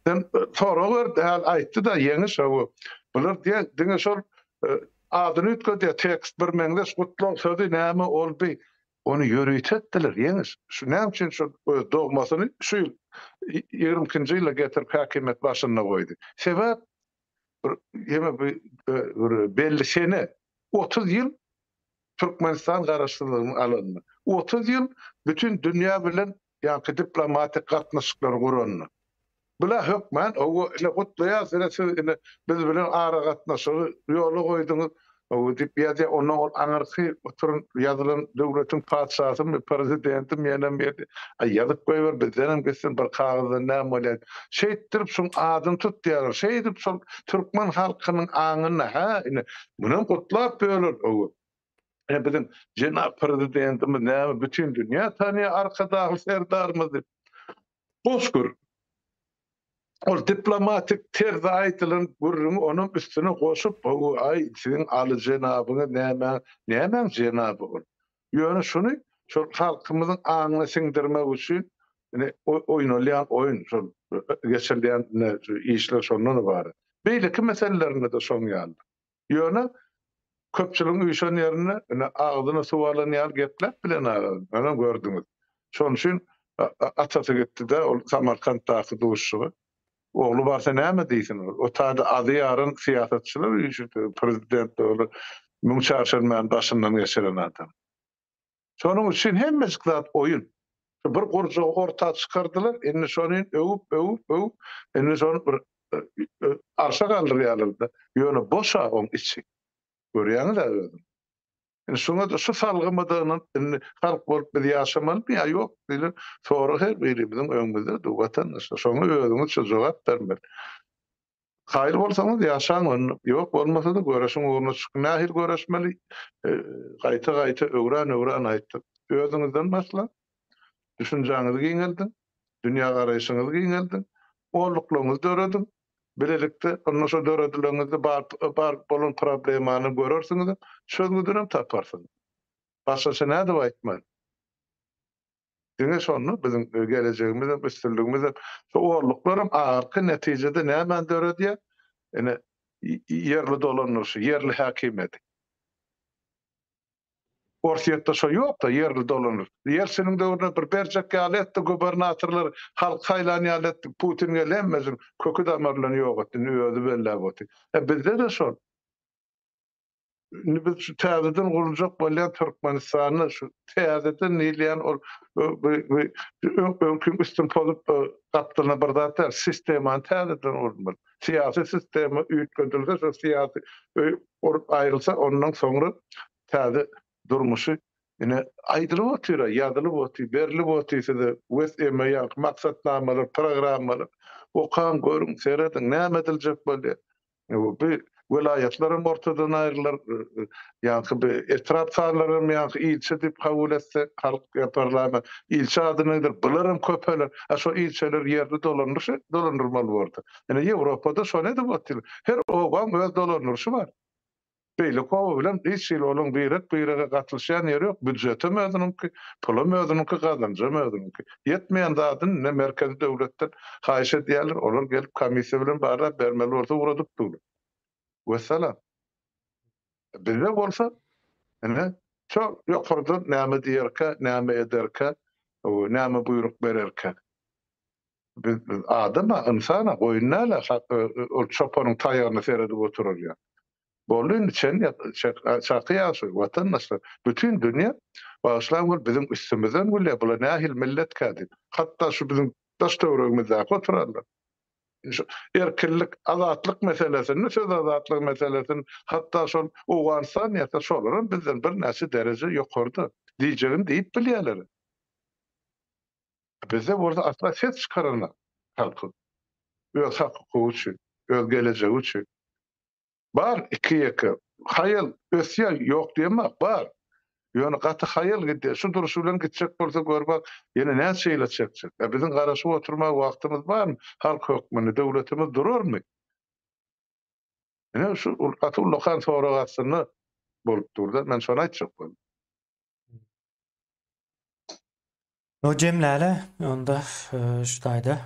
Sen soralar da aýtdy da ýeňi şo. Bular diňe şol adyny ütködä tekst bir meňde gutlaw sözi näme boldy. Onu ýöreýetdiler ýeňiz. Şu näme üçin şu dogmasyny şu 20-nji ýyla getirip häkimet başyna goýdy. Sebäp bir belli sene 30 ýyl Türkmenistan garaşdyrlygyny alandy. 30 ýyl bütün dünýä bilen ýa-da diplomatik gatnaşyklary gurandy. Bula hökmen o ile gutlaýar, biz bilen ara gatnaşygy ýoly goýdyňyz. O dip ýa-da onu aňyrky oturan ýazylan döwletiň padşahsy, prezidenti menem berdi. Ýazyp goýber bizden geçen bir kagazda näme bolýar. Şeýtdirip şoň adyny tut diýerler. Şeýdip şol türkmen halkynyň aňyna ha, munun gutlap böler o. Bizim jenap prezidentimiz näme bütün dünýä tanýar arkadaşy serdarymyz dip. Bozgur. Ol diplomatik terze aýtylan gurrumy onun üstüne goşup, o ay siziň aly jenabyňyz näme jenaby ol. Ýöne şunu şol halkymyzyň aňyna siňdirmek üçin oýnalýan oýun şol geçirýän işler şondan ibaret. Beýleki meselelerinde de şoň ýaly. Ýöne köpçüligiň üýşen ýerine agzyna suwalan ýar gepler bilen aradan. Ana gördüňiz. Şoň üçin atasy gitdi de ol Samarkanddaky duşugy. Oglu barsa näme diýsin? O taýda ady ýaryn siýasatçylar üýşürdi, prezident bolar, müçarşyrman başyndan geçiren adam. Şonuň üçin hemmesi zat oýun. Bir gurja orta çykardylar, indi şonu öwüp, indi şonu bir arşa galdyrýarlar. Ýöne boşa oň içi. Görýäňiz-de. Şuna da şu salgymydan halk bolup bir ýaşamaly ýa ýok diýip sonra her birimiziň öňümizde du watandaşlar şoňa özüňiz jogap bermeli. Haýır bolsaňyz ýaşaň, ýok bolmasa da göreşiň ugruna çykyp nähir göreşmeli. Gaýta öwran aýtdy. Özüňizden başla. Düşünjäňizi giňeldin, dünýä garaýşyňyzy giňeldin, oğluklaryňyzy döredin. Bilelikde ondan sonra döredileriňizde bar bolan problemany görersiňiz, şoňa dönem taparsyňyz. Başga näde aýtmaly? Diňe şonu bizim geleceğimiz, üstünlüğümüz şu orluklarım arka neticede näme dörediýär? Ene yerli dolanışı, yerli hakimiyeti. Orsiyatta şo yok da yerli dolanır. Yersenin döwründe bir berjek galetdi gubernatorlar halk saýlanýarlar Putin gelemezin kökü damarlany ýok etdi, öýüdi bella boti. Bizde de şol. Biz şu täzeden gurulacak bolýan Türkmenistany şu täzeden niýleýän öňkü üstün polup gapdyna bir zat sistemany täzeden urmaly. Siyasi sistemi üýtgedilse şu siyasi aýrylsa ondan soňra täze durmuşy ine aýdylyp otyr, ýadylyp otyr, berilip otyrsa-da wes emaýan maksatnamalar, programmalar okan görüň seredin näme ediljek bolýar. Bu vilayetlerin ortadan ayrılar, yani bir etraf sahalarım yani ilçe dip kabul etse halk yaparlar. İlçe adı nedir? Bularım köpeler. Şu ilçeler yerde dolanırmalı orada. Yani Avrupa'da şöyle de batıl. Her oğlan öz dolanırışı var. Beylik o bilen hiç şey olan bir katılışan yer yok. Büdjete mödünüm ki, pula mödünüm ki, kazanca mödünüm ki. Yetmeyen dadın ne merkezi devletten haýyş edýärler, olar gelip komissiya bilen bara bermeli orta uradyp durlar. Vesselam. Bizde bolsa, ene çok ýokarda näme diýerkä, näme ederkä, näme buyruk bererkä. Biz adama, insana, oýunala o çopanyň taýagyny seredip oturýar. Bolun için çakı ýaşy watandaşlar, bütün dünýä başlangyl bizim üstümizden gülle bular nähil millet kädi. Hatda şu bizim daş töwregimizde oturarlar. Erkinlik, azatlyk meselesini, söz azatlyk meselesini, hatda şol Owganystan ýa-da şolaryň bizden bir näçe derece ýokarda diýjegini diýip bilýärler. Bizde burada asla ses çıkarana halkı. Öz hakkı üçin, öz geleceği üçin. Bar iki yaka. Hayal ösya yok diýmek bar. Ýöne gaty hayal gidi. Şu duruşy bilen gitjek bolsa görbak, ýene näçe ýyl çekjek. Biziň garaşyp oturmak wagtymyz barmy? Halk hökmüni, döwletimiz durarmy? Ene şu Atul Lokan soragasyny bolup durdy. Men şonu aýtjak boldum. O jemläle onda şu taýda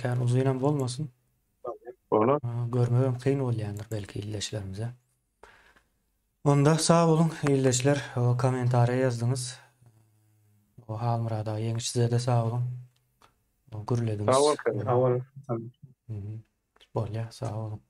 kän uzynan bolmasyn. Ola. Görmegem kyn bolýandyr belki illeşlerimize. Onda sağ olun illeşler. O komentariýa ýazdyňız. O hal murada ýeňi size de sağ olun. O gürlediniz. Sağ ol. Sağ olun. Bolýa, sağ olun.